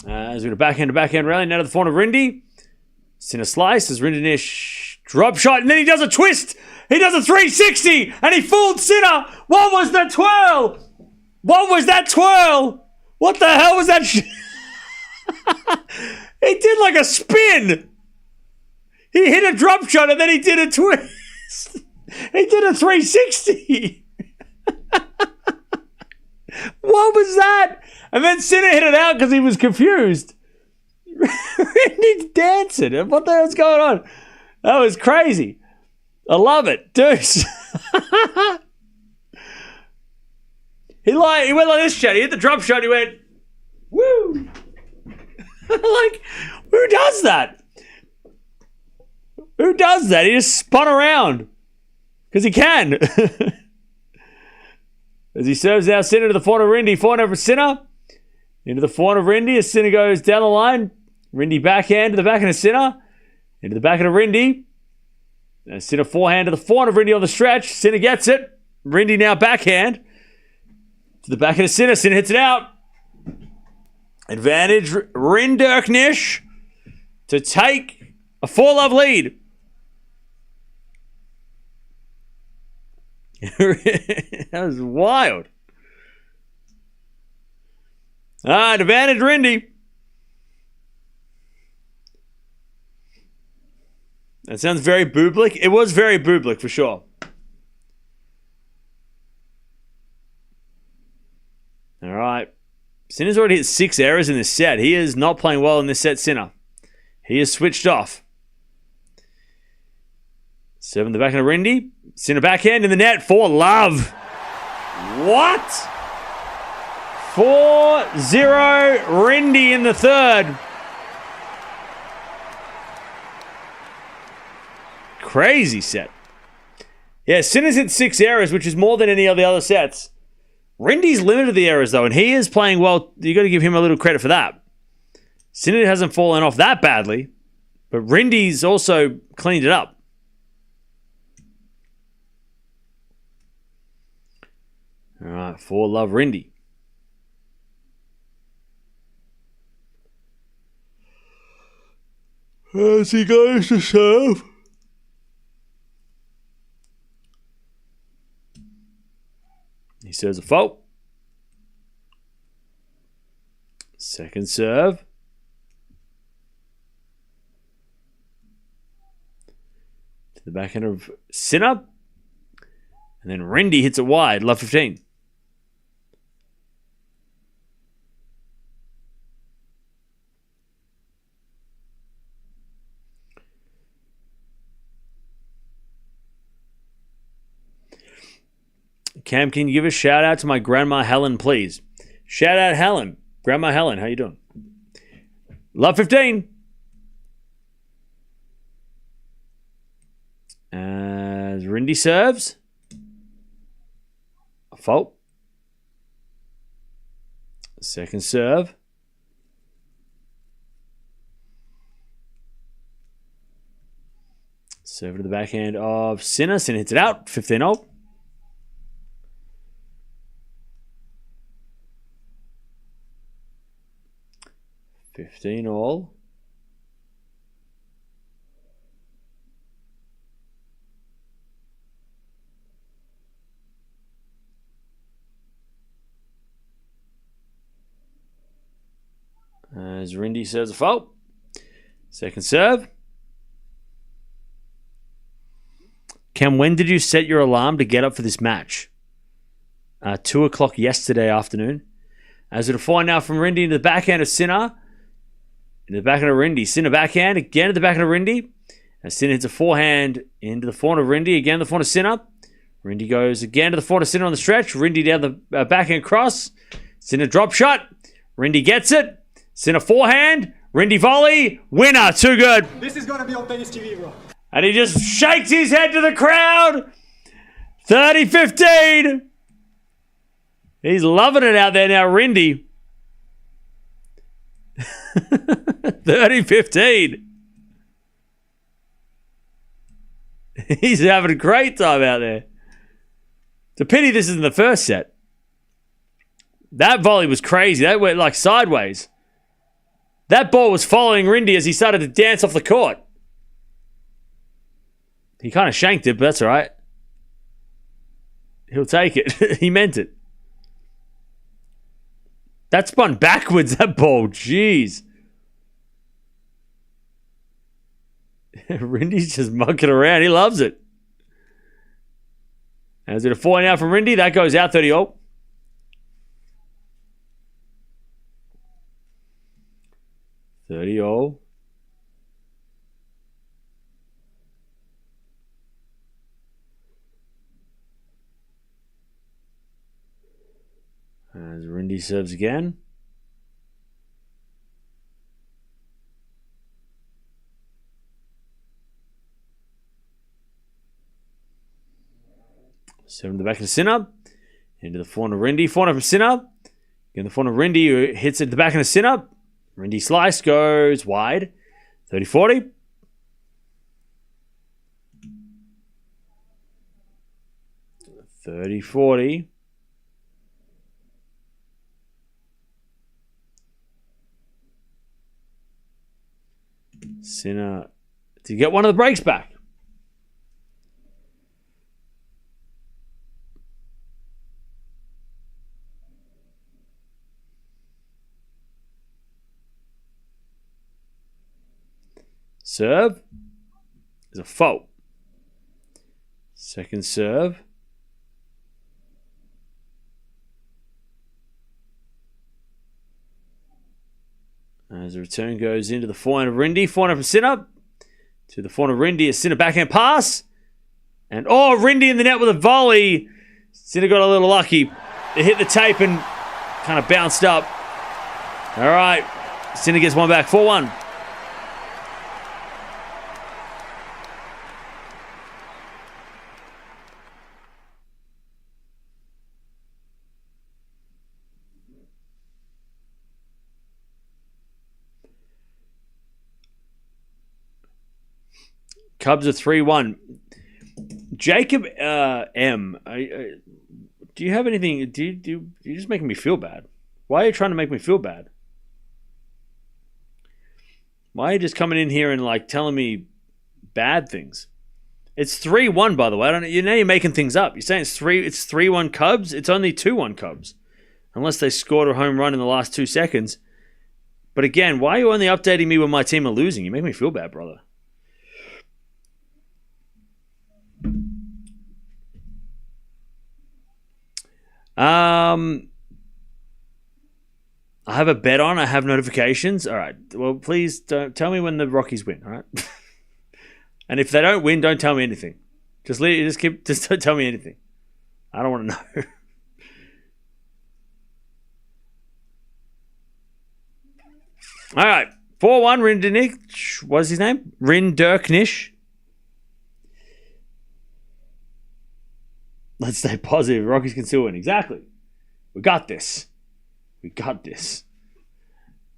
As we're going to backhand rally now to the forehand of Rindy. Sinner slice as Rinderknech drop shot, and then he does a twist. He does a 360, and he fooled Sinner. What was the twirl? What was that twirl? What the hell was that? He did like a spin. He hit a drop shot, and then he did a twist. He did a 360. What was that? And then Sinner hit it out because he was confused. Rindy's dancing. What the hell's going on? That was crazy. I love it. Deuce. He went like this shot. He hit the drop shot. He went, woo. Like, who does that? Who does that? He just spun around. Because he can. As he serves now Sinner to the forehand of Rindy. Forehand over Sinner. Into the forehand of Rindy. As Sinner goes down the line. Rindy backhand to the backhand of Sinner. Into the backhand of Rindy. And Sinner forehand to the forehand of Rindy on the stretch. Sinner gets it. Rindy now backhand. To the backhand of Sinner. Sinner hits it out. Advantage Rinderknech to take A 4-love lead. That was wild. All right, advantage Rindy. That sounds very Bublik. It was very Bublik for sure. All right. Sinner's already hit 6 errors in this set. He is not playing well in this set, Sinner. He is switched off. 7 the backhand of Rindy. Sinner backhand in the net. 4-love. What? 4-0 Rindy in the third. Crazy set. Yeah, Sinner's hit 6 errors, which is more than any of the other sets. Rindy's limited the errors, though, and he is playing well. You got to give him a little credit for that. Sinner hasn't fallen off that badly, but Rindy's also cleaned it up. All right, 4-love Rindy. As he goes to serve. He serves a fault. Second serve. To the backhand of Sinner. And then Rindy hits it wide, love 15. Cam, can you give a shout out to my grandma Helen, please? Shout out Helen. Grandma Helen, how you doing? Love 15. As Rindy serves. A fault. Second serve. Serve to the backhand of Sinner. Sinner hits it out. 15-0. $15-all. As Rindy serves a fault. Second serve. Cam, when did you set your alarm to get up for this match? 2 o'clock yesterday afternoon. As it a 4 now from Rindy into the backhand of Sinner. Into the backhand of Rindy. Sinner backhand. Again to the backhand of Rindy. As Sinner hits a forehand into the forehand of Rindy. Again the forehand of Sinner. Rindy goes again to the forehand of Sinner on the stretch. Rindy down the backhand cross. Sinner drop shot. Rindy gets it. Sinner forehand. Rindy volley. Winner. Too good. This is gonna be on tennis TV, bro. And he just shakes his head to the crowd. 30-15. He's loving it out there now, Rindy. 30-15. He's having a great time out there. It's a pity this isn't the first set. That volley was crazy. That went like sideways. That ball was following Rindy as he started to dance off the court. He kind of shanked it, but that's all right. He'll take it. He meant it. That spun backwards, that ball. Jeez. Rindy's just mucking around. He loves it. And is it a 4 now from Rindy? That goes out 30-all. As Rindy serves again. Seven to the back of Sinner. Into the forehand of Rindy. Forehand from Sinner. Again, the forehand of Rindy who hits it to the back of the Sinner. Rindy slice goes wide. 30-40. Sinner to get one of the breaks back. Serve is a fault. Second serve. As the return goes into the forehand of Rindy. Forehand from Sinner. To the forehand of Rindy. A Sinner backhand pass. And Rindy in the net with a volley. Sinner got a little lucky. It hit the tape and kind of bounced up. All right. Sinner gets one back. 4-1. Cubs are 3-1. Jacob M. Do you have anything? You're just making me feel bad. Why are you trying to make me feel bad? Why are you just coming in here and like telling me bad things? It's 3-1, by the way. You're making things up. You're saying it's 3-1 Cubs. It's only 2-1 Cubs, unless they scored a home run in the last 2 seconds. But again, why are you only updating me when my team are losing? You make me feel bad, brother. I have a bet on. I have notifications. All right. Well, please don't tell me when the Rockies win. All right. And if they don't win, don't tell me anything. Just don't tell me anything. I don't want to know. All right. 4-1. Rinderknech. What's his name? Rinderknech. Let's stay positive. Rockies can still win. Exactly. We got this. We got this.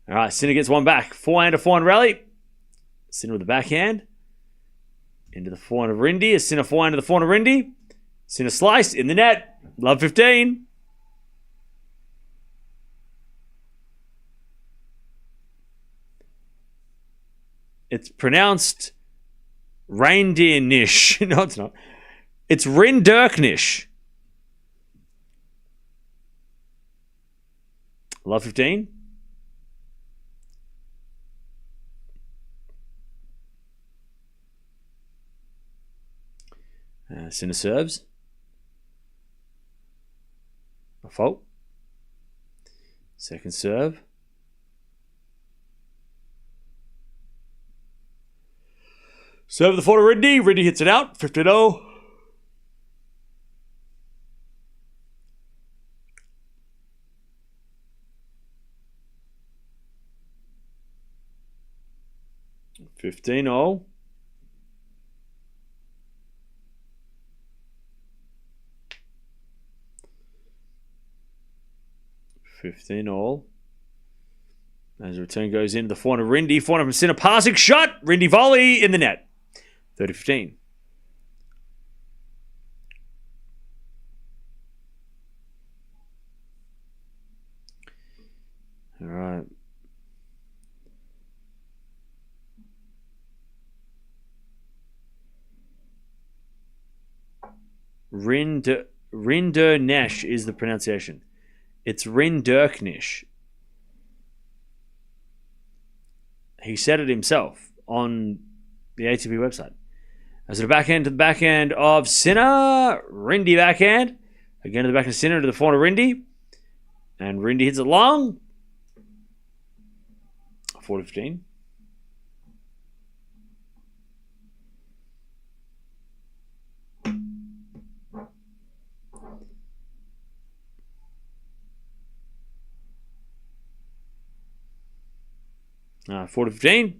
All right. Sinner gets one back. Forehand to forehand rally. Sinner with the backhand. Into the forehand of Rindy. A Sinner forehand to the forehand of Rindy. Sinner slice in the net. Love 15. It's pronounced reindeer-nish. No, it's not. It's Rinderknech. Love 15. Sinner serves. A fault. Second serve. Serve the forehand to Rindy. Rindy hits it out. 15-0. Fifteen all. As the return goes into the forehand of Rindy. Forehand from Sinner. Passing shot. Rindy volley in the net. 30-15. All right. Rinderknech is the pronunciation. It's Rinderknech. He said it himself on the ATP website. As the backhand to the backhand of Sinner. Rindy backhand. Again to the backhand of Sinner to the forehand of Rindy. And Rindy hits it long. 4-15. Uh, 4-15.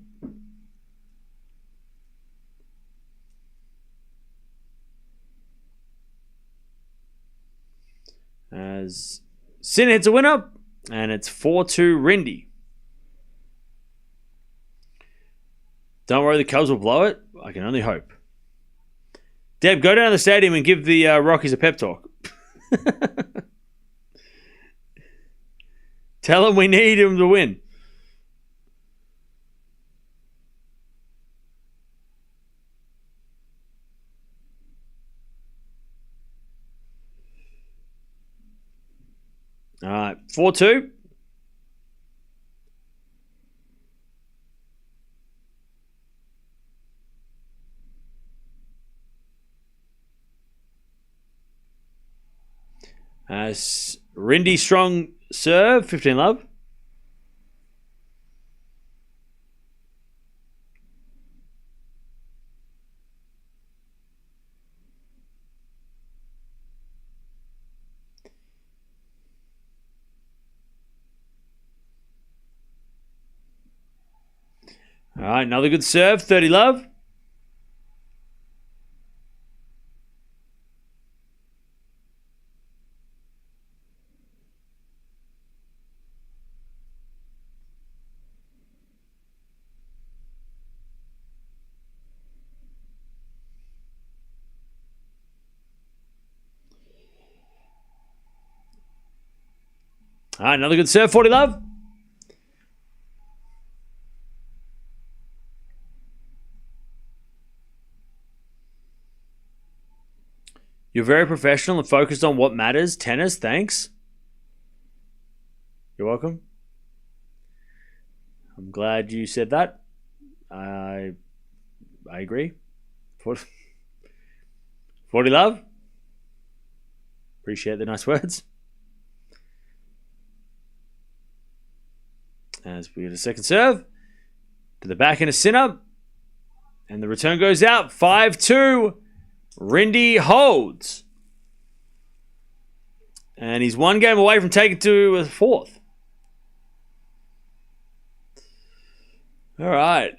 As Sinner hits a winner, and it's 4-2 Rindy. Don't worry, the Cubs will blow it. I can only hope. Deb, go down to the stadium and give the Rockies a pep talk. Tell them we need them to win. 4-2. As Rindy strong serve, 15 love. All right, another good serve, 30 love. All right, another good serve, 40 love. You're very professional and focused on what matters. Tennis, thanks. You're welcome. I'm glad you said that. I agree. 40 love. Appreciate the nice words. As we get a second serve. To the back end of Sinner. And the return goes out. 5-2. Rindy holds. And he's one game away from taking to a fourth. All right.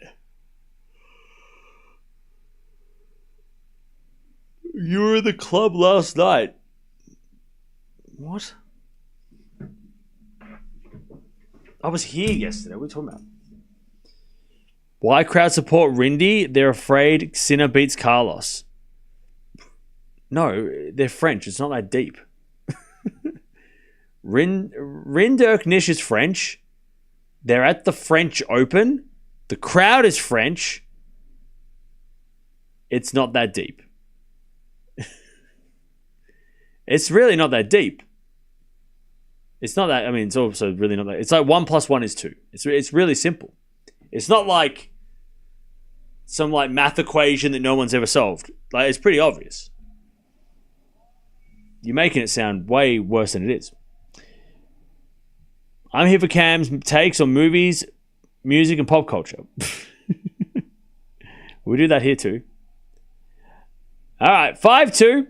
You were at the club last night. What? I was here yesterday. What are we talking about? Why crowd support Rindy? They're afraid Sinner beats Carlos. No, they're French. It's not that deep. Rinderknech is French. They're at the French Open. The crowd is French. It's not that deep. It's really not that deep. It's not that, I mean, it's also really not that. It's like 1 + 1 is 2. It's really simple. It's not like some like math equation that no one's ever solved. Like, it's pretty obvious. You're making it sound way worse than it is. I'm here for Cam's takes on movies, music, and pop culture. We do that here too. All right, 5-2.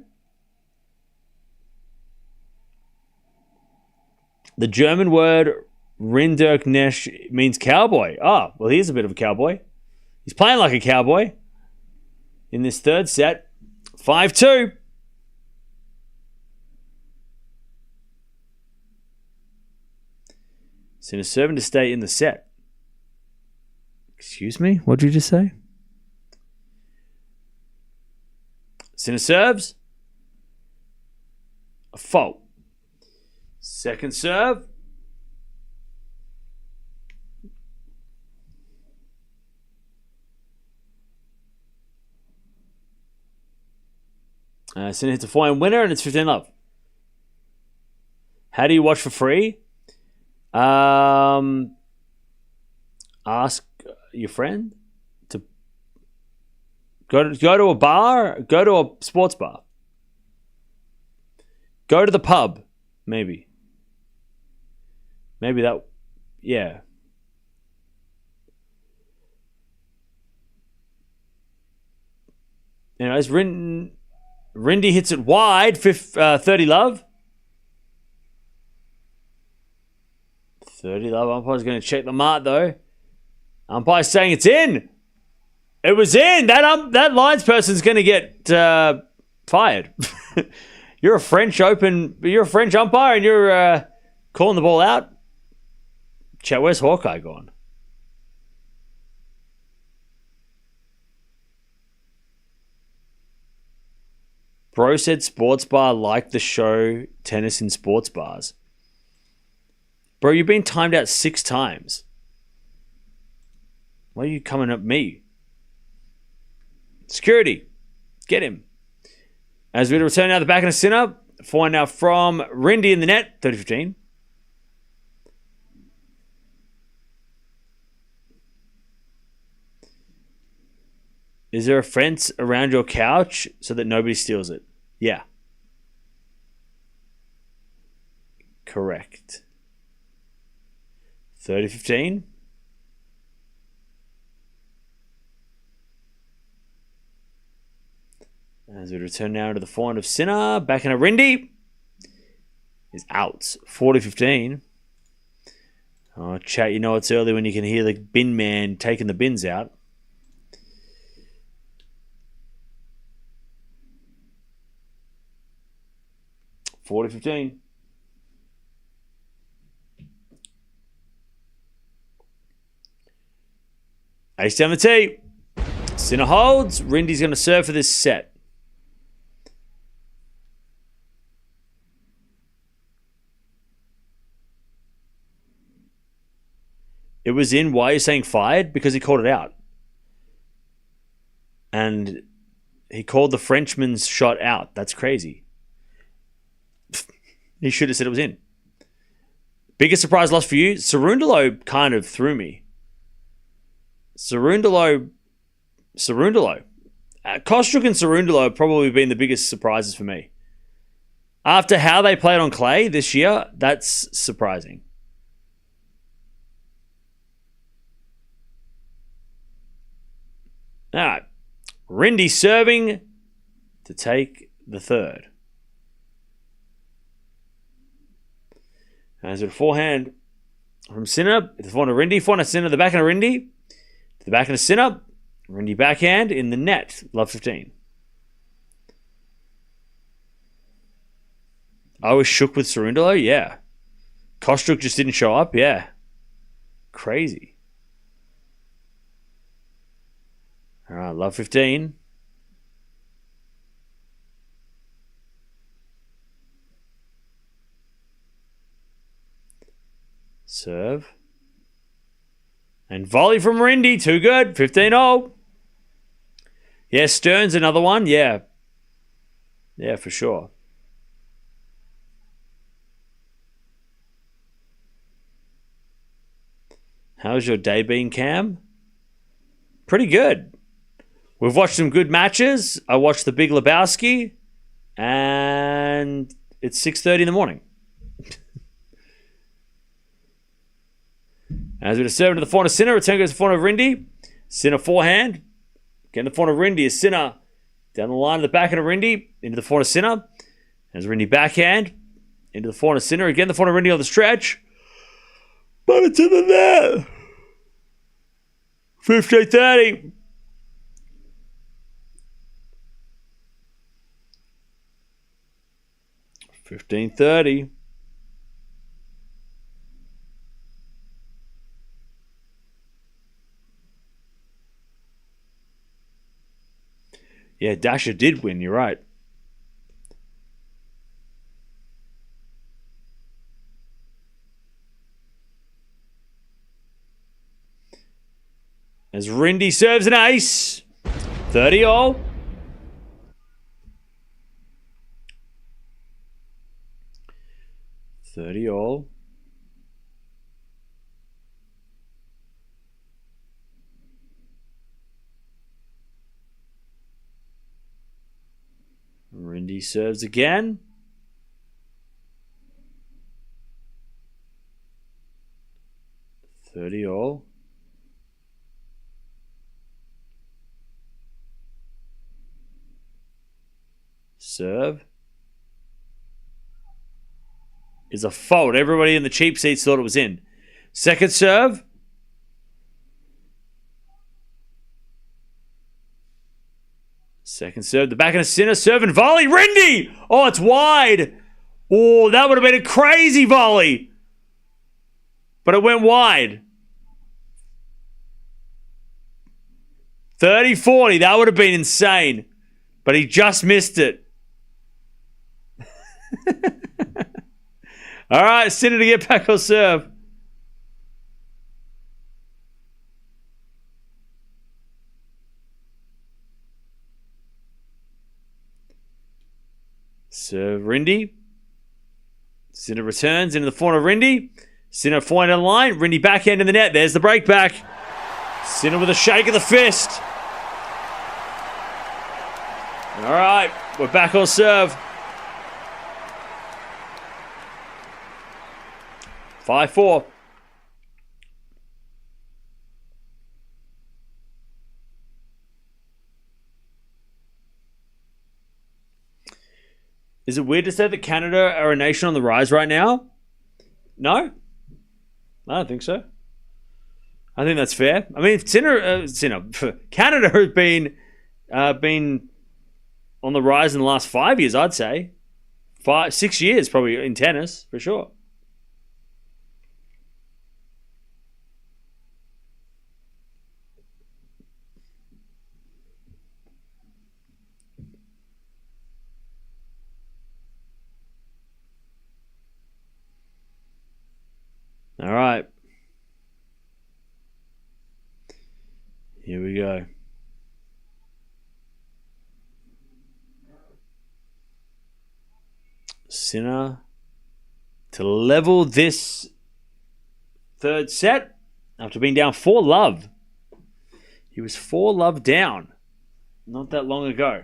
The German word Rinderknech means cowboy. Ah, well, he's a bit of a cowboy. He's playing like a cowboy in this third set. 5-2. Sinner serving to stay in the set. Excuse me? What did you just say? Sinner serves. A fault. Second serve. Sinner hits a 4-1 winner and it's 15 love. How do you watch for free? Ask your friend to go to a bar, go to a sports bar. Go to the pub, maybe. Maybe that, yeah. Anyways, Rindy hits it wide, 30 love. 30 love. Umpire's going to check the mark, though. Umpire's saying it's in. It was in. That lines person's going to get fired. You're a French umpire and you're calling the ball out. Chat, where's Hawkeye gone? Bro said sports bar like the show Tennis in Sports Bars. Bro, you've been timed out 6 times. Why are you coming at me? Security. Get him. As we return now the back in a Sinner. 4 now from Rindy in the net. 30-15. Is there a fence around your couch so that nobody steals it? Yeah. Correct. 30-15. As we return now to the forehand of Sinner. Back in a Rindy. Is out. 40-15. Oh, chat, you know it's early when you can hear the bin man taking the bins out. $40-15. Ace down the tee. Sinner holds. Rindy's going to serve for this set. It was in. Why are you saying fired? Because he called it out. And he called the Frenchman's shot out. That's crazy. He should have said it was in. Biggest surprise loss for you? Cerundolo kind of threw me. Cerundolo. Kostrup and Cerundolo have probably been the biggest surprises for me. After how they played on clay this year, that's surprising. All right. Rindy serving to take the third. As a forehand from Sinner, the forehand of Rindy, forehand of Sinner, the backhand of Rindy, to the backhand of Sinner, Rindy backhand in the net, love 15. I was shook with Cerundolo, yeah. Kostrup just didn't show up, yeah. Crazy. All right, love 15. Serve. And volley from Rindy. Too good. 15-0. Yeah, Stern's another one. Yeah. Yeah, for sure. How's your day been, Cam? Pretty good. We've watched some good matches. I watched the Big Lebowski. And it's 6:30 in the morning. As we serve to the forehand of Sinner, return goes to the forehand of Rindy. Sinner forehand. Again, the forehand of Rindy is Sinner. Down the line of the backhand of Rindy. Into the forehand of Sinner. As Rindy backhand. Into the forehand of Sinner. Again, the forehand of Rindy on the stretch. But it's in the net. 15-30. $15.30. Yeah, Dasher did win, you're right. As Rindy serves an ace. 30-all. Rindy serves again. $30-all. Serve is a fault. Everybody in the cheap seats thought it was in. Second serve. Second serve. The backhand of Sinner. Serve and volley. Rindy! Oh, it's wide. Oh, that would have been a crazy volley. But it went wide. 30-40. That would have been insane. But he just missed it. All right, Sinner to get back on serve. Serve Rindy. Sinner returns into the forehand of Rindy. Sinner forehand on the line. Rindy backhand in the net. There's the break back. Sinner with a shake of the fist. All right, we're back on serve. 5-4. Is it weird to say that Canada are a nation on the rise right now? No? I don't think so. I think that's fair. I mean, Canada has been on the rise in the last 5 years, I'd say. 6 years probably in tennis, for sure. All right. Here we go. Sinner to level this third set after being down 4-love. He was 4-love down not that long ago.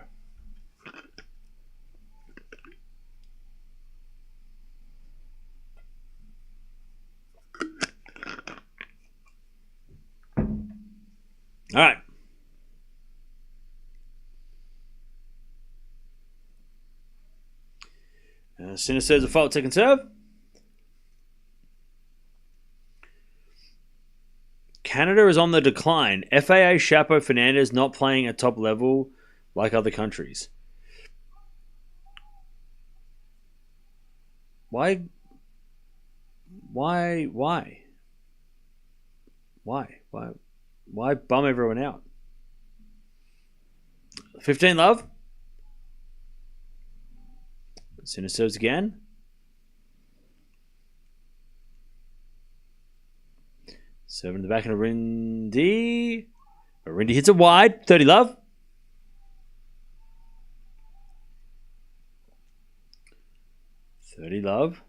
All right. Sinner serves a fault, second serve. Canada is on the decline. FAA Chapo Fernandez not playing at top level like other countries. Why? Why bum everyone out? 15-love. Sinner serves again. Serving the back of Rindy. Rindy hits it wide. 30-love. Love.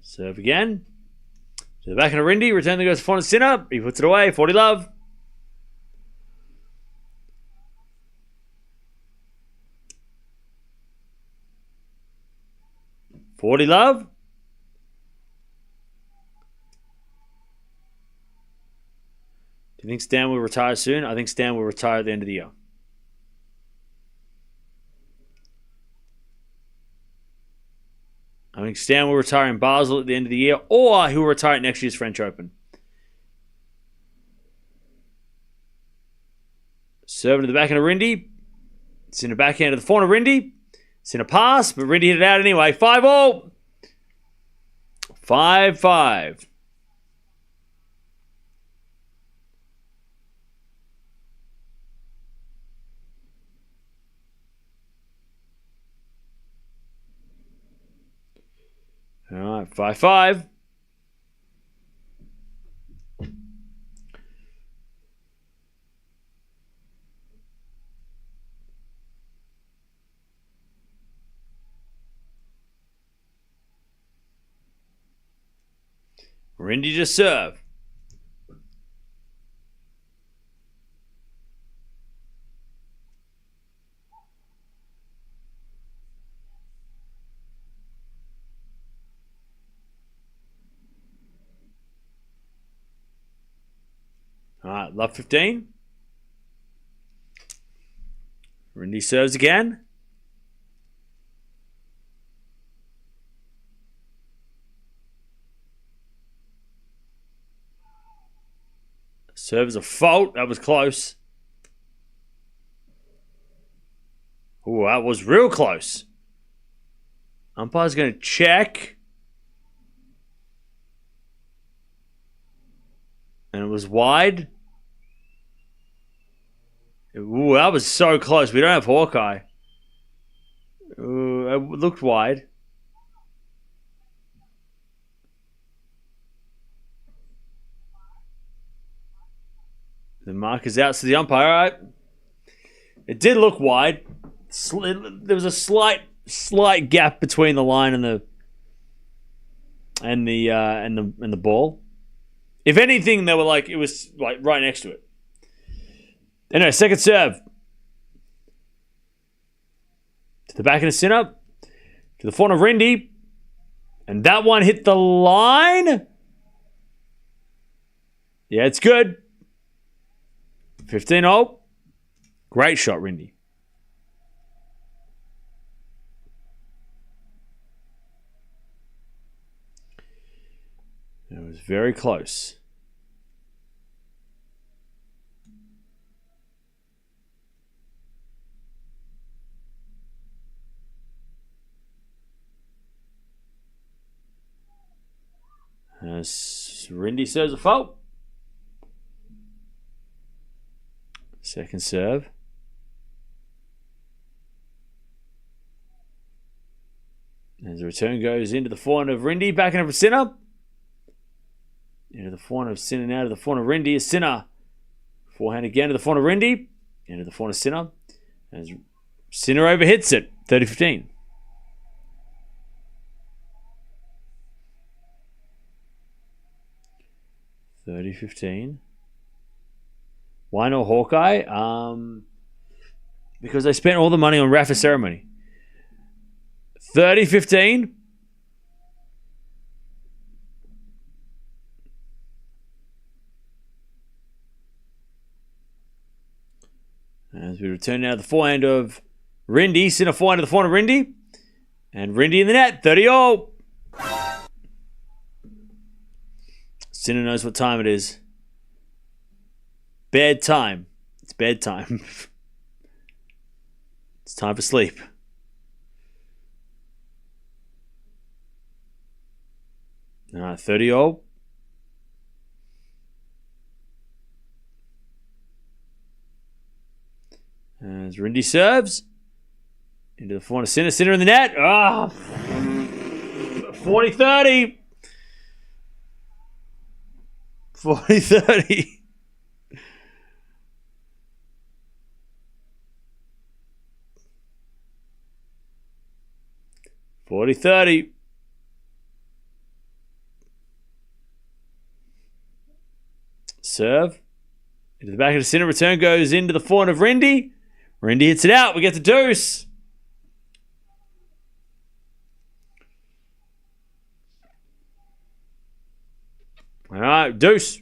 Serve again. To the back of Rindy. Return that goes to front of Sinner. He puts it away. 40-love. $40-love. Do you think Stan will retire soon? I think Stan will retire at the end of the year. I think Stan will retire in Basel at the end of the year, or he will retire at next year's French Open. Serving to the backhand of Rindy. It's in the backhand of the forehand of Rindy. It's in a pass, but Rindy hit it out anyway. 5-all. 5-5. All right, 5-5. Rindy to serve. All right, love 15. Rindy serves again. Serves a fault. That was close. Oh, that was real close. Umpire's going to check. And it was wide. Ooh, that was so close. We don't have Hawkeye. Ooh, it looked wide. The mark is out to the umpire. All right. It did look wide. There was a slight slight gap between the line and the ball. If anything, they were like it was like right next to it. Anyway, second serve. To the back of the Sinner. To the front of Rindy. And that one hit the line. Yeah, it's good. 15-0. Great shot, Rindy. It was very close. As Rindy serves a fault. Second serve. As the return goes into the forehand of Rindy, back into Sinner. Into the forehand of Sinner now to the forehand of Rindy is Sinner. Forehand again to the forehand of Rindy. Into the forehand of Sinner. As Sinner overhits it. 30-15. Why not Hawkeye? Because they spent all the money on Rafa ceremony. 30-15. As we return now to the forehand of Rindy. Sinner forehand to the forehand of Rindy. And Rindy in the net. 30-0. Sinner knows what time it is. Bedtime. It's bedtime. It's time for sleep. All right, 30-0. As Rindy serves. Into the forehand of Sinner. Sinner in the net. 40-30. 40-30. Serve. Into the back of the Sinner. Return goes into the forehand of Rindy. Rindy hits it out. We get the deuce. All right, deuce.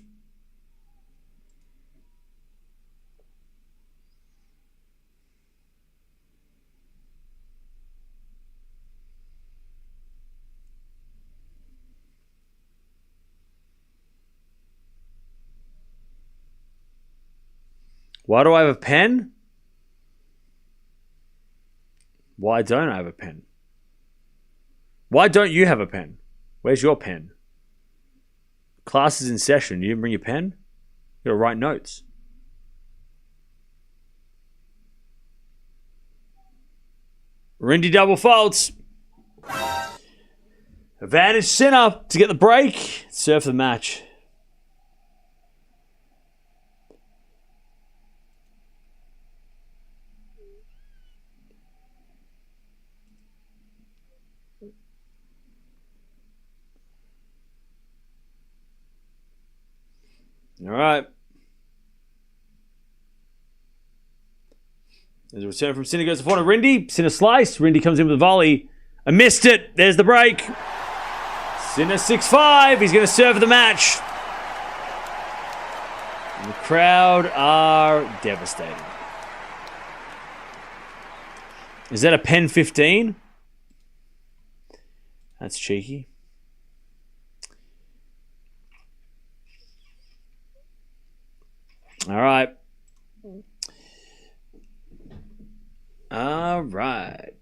Why do I have a pen? Why don't I have a pen? Why don't you have a pen? Where's your pen? Class is in session. You didn't bring your pen? You gotta write notes. Rindy double faults. Advantage Sinner to get the break. Serve the match. All right. There's a return from Sinner, goes to the front of Rindy. Sinner slice. Rindy comes in with a volley. I missed it. There's the break. Sinner 6-5. He's going to serve the match. And the crowd are devastated. Is that a pen 15? That's cheeky. All right. All right.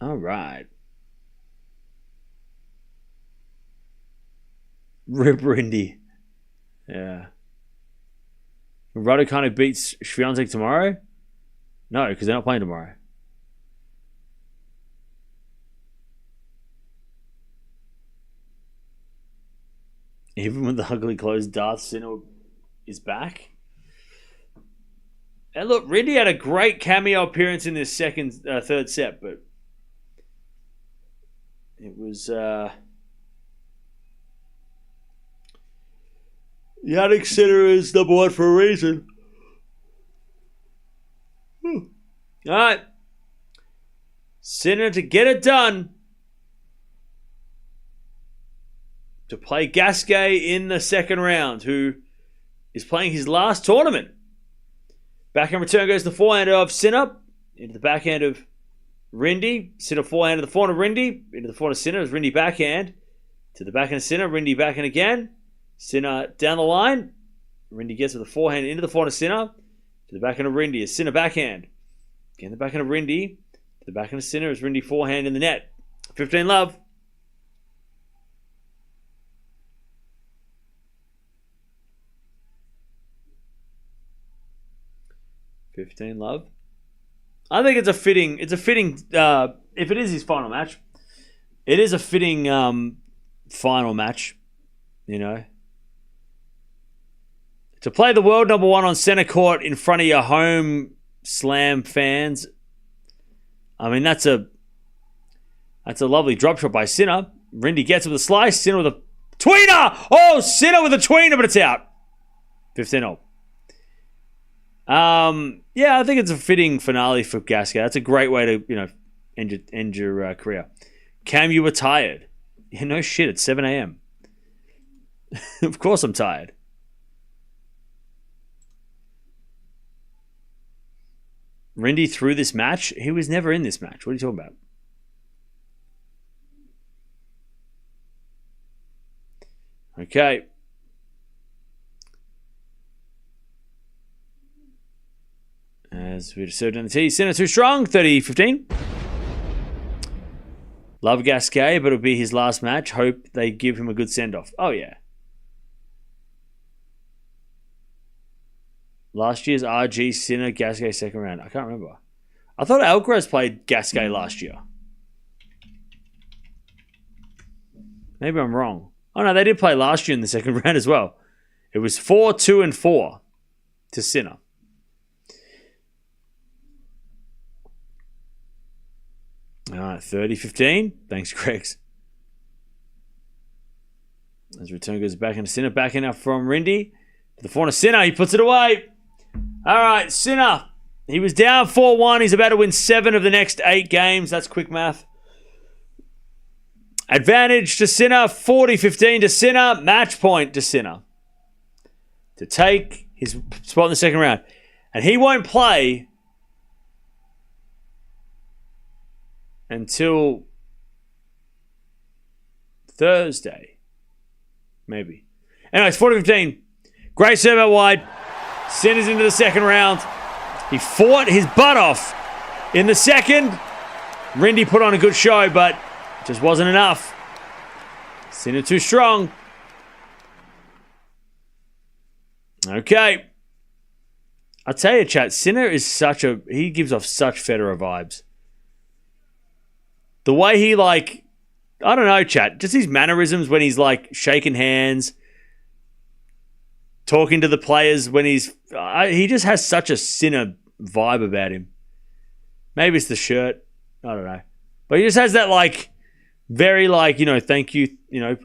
All right. Rip Rindy. Yeah. Raducanu beats Swiatek tomorrow? No, because they're not playing tomorrow. Even with the ugly clothes, Darth Sinner is back. And look, Rindy had a great cameo appearance in this third set, but it was Jannik Sinner is number one for a reason. All right. Sinner to get it done. To play Gasquet in the second round, who is playing his last tournament. Backhand return goes to the forehand of Sinner, into the backhand of Rindy. Sinner forehand to the forehand of Rindy, into the forehand of Sinner as Rindy backhand. To the backhand of Sinner, Rindy backhand again. Sinner down the line. Rindy gets with the forehand into the forehand of Sinner. To the backhand of Rindy as Sinner backhand. Again, the backhand of Rindy. To the backhand of Sinner as Rindy forehand in the net. 15 love. Love. I think it's a fitting. If it is his final match, it is a fitting final match. You know, to play the world number one on center court in front of your home slam fans. I mean, that's a lovely drop shot by Sinner. Rindy gets it with a slice. Sinner with a tweener. Oh, Sinner with a tweener, but it's out. 15-0. Yeah, I think it's a fitting finale for Gasquet. That's a great way to, end your career. Cam, you were tired. Yeah, no shit. It's 7 a.m. Of course I'm tired. Rindy threw this match. He was never in this match. What are you talking about? Okay. As we just served on the tee. Sinner too strong. 30-15. Love Gasquet, but it'll be his last match. Hope they give him a good send-off. Oh, yeah. Last year's RG Sinner Gasquet second round. I can't remember. I thought Alcaraz played Gasquet last year. Maybe I'm wrong. Oh, no, they did play last year in the second round as well. It was 4-2 and 4 to Sinner. All right, 30-15. Thanks, Gregs. As return goes back into Sinner. Back in now from Rindy. To the forehand of Sinner. He puts it away. All right, Sinner. He was down 4-1. He's about to win 7 of the next 8 games. That's quick math. Advantage to Sinner. 40-15 to Sinner. Match point to Sinner. To take his spot in the second round. And he won't play until Thursday. Maybe. Anyways, 40-15. Great serve out wide. Sinner's into the second round. He fought his butt off in the second. Rindy put on a good show, but it just wasn't enough. Sinner too strong. Okay. I'll tell you, chat, Sinner is he gives off such Federer vibes. The way he, I don't know, chat, just his mannerisms when he's, shaking hands, talking to the players when he just has such a Sinner vibe about him. Maybe it's the shirt. I don't know. But he just has that, very, thank you,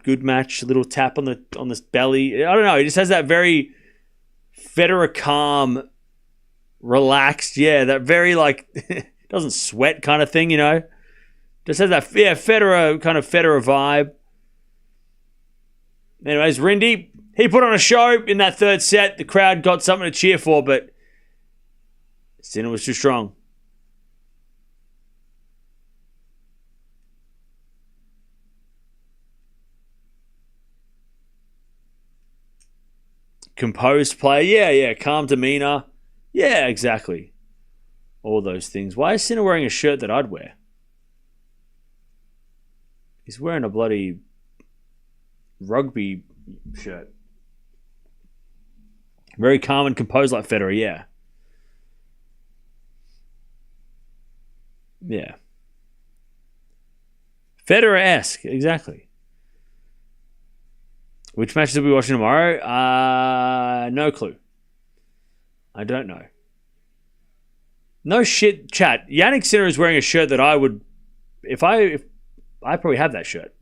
good match, a little tap on the belly. I don't know. He just has that very Federer calm, relaxed, that very, doesn't sweat kind of thing, Just has that, Federer vibe. Anyways, Rindy, he put on a show in that third set. The crowd got something to cheer for, but Sinner was too strong. Composed play, yeah, calm demeanor. Yeah, exactly. All those things. Why is Sinner wearing a shirt that I'd wear? He's wearing a bloody rugby shirt. Very calm and composed like Federer, yeah. Yeah. Federer-esque, exactly. Which matches are we watching tomorrow? No clue. I don't know. No shit, chat. Jannik Sinner is wearing a shirt that I would, if I probably have that shirt.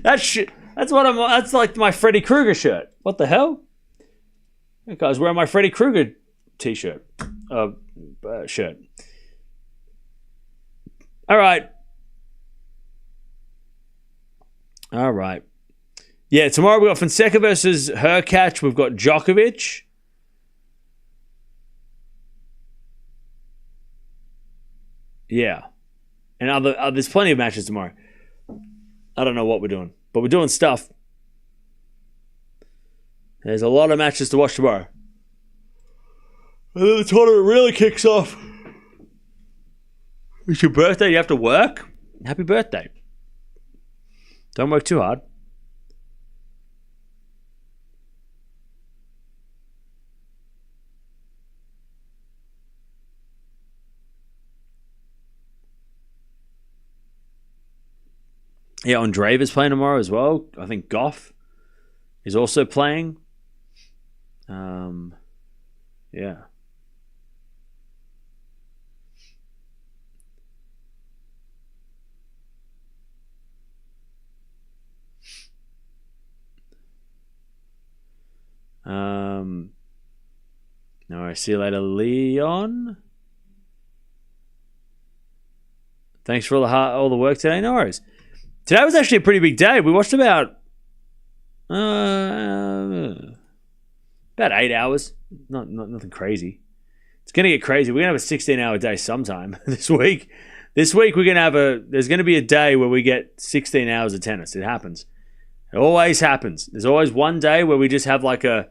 That's like my Freddy Krueger shirt. What the hell? That guy's wearing my Freddy Krueger t-shirt, shirt. All right. Yeah, tomorrow we've got Fonseca versus Hurkacz. We've got Djokovic. Yeah. And there's plenty of matches tomorrow. I don't know what we're doing, but we're doing stuff. There's a lot of matches to watch tomorrow. And then the tournament really kicks off. It's your birthday, you have to work? Happy birthday. Don't work too hard. Yeah, Andreeva's playing tomorrow as well. I think Gauff is also playing. Yeah. All right, see you later, Leon. Thanks for all the work today. No worries. Today was actually a pretty big day. We watched about 8 hours. Nothing crazy. It's gonna get crazy. We're gonna have a 16-hour day sometime this week. This week we're gonna have there's gonna be a day where we get 16 hours of tennis. It happens. It always happens. There's always one day where we just have like a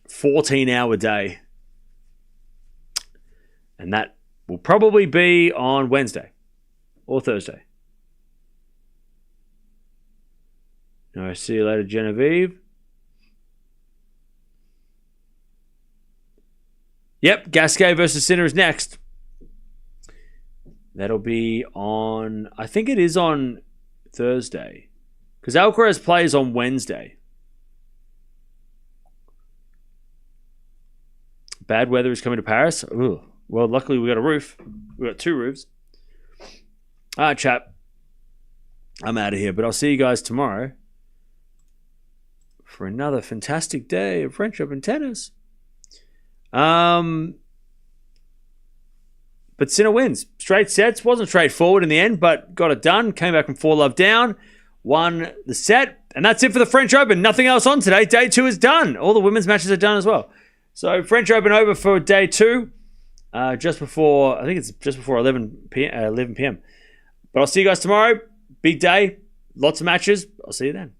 14-hour day. And that will probably be on Wednesday or Thursday. All right, see you later, Genevieve. Yep, Gasquet versus Sinner is next. That'll be on, I think it is on Thursday. Because Alcaraz plays on Wednesday. Bad weather is coming to Paris. Ooh. Well, luckily we got a roof. We got 2 roofs. All right, chap. I'm out of here, but I'll see you guys tomorrow for another fantastic day of French Open tennis. But Sinner wins. Straight sets. Wasn't straightforward in the end, but got it done. Came back from 4-love down. Won the set. And that's it for the French Open. Nothing else on today. Day 2 is done. All the women's matches are done as well. So French Open over for day 2. Just before, I think it's just before 11 p.m. But I'll see you guys tomorrow. Big day. Lots of matches. I'll see you then.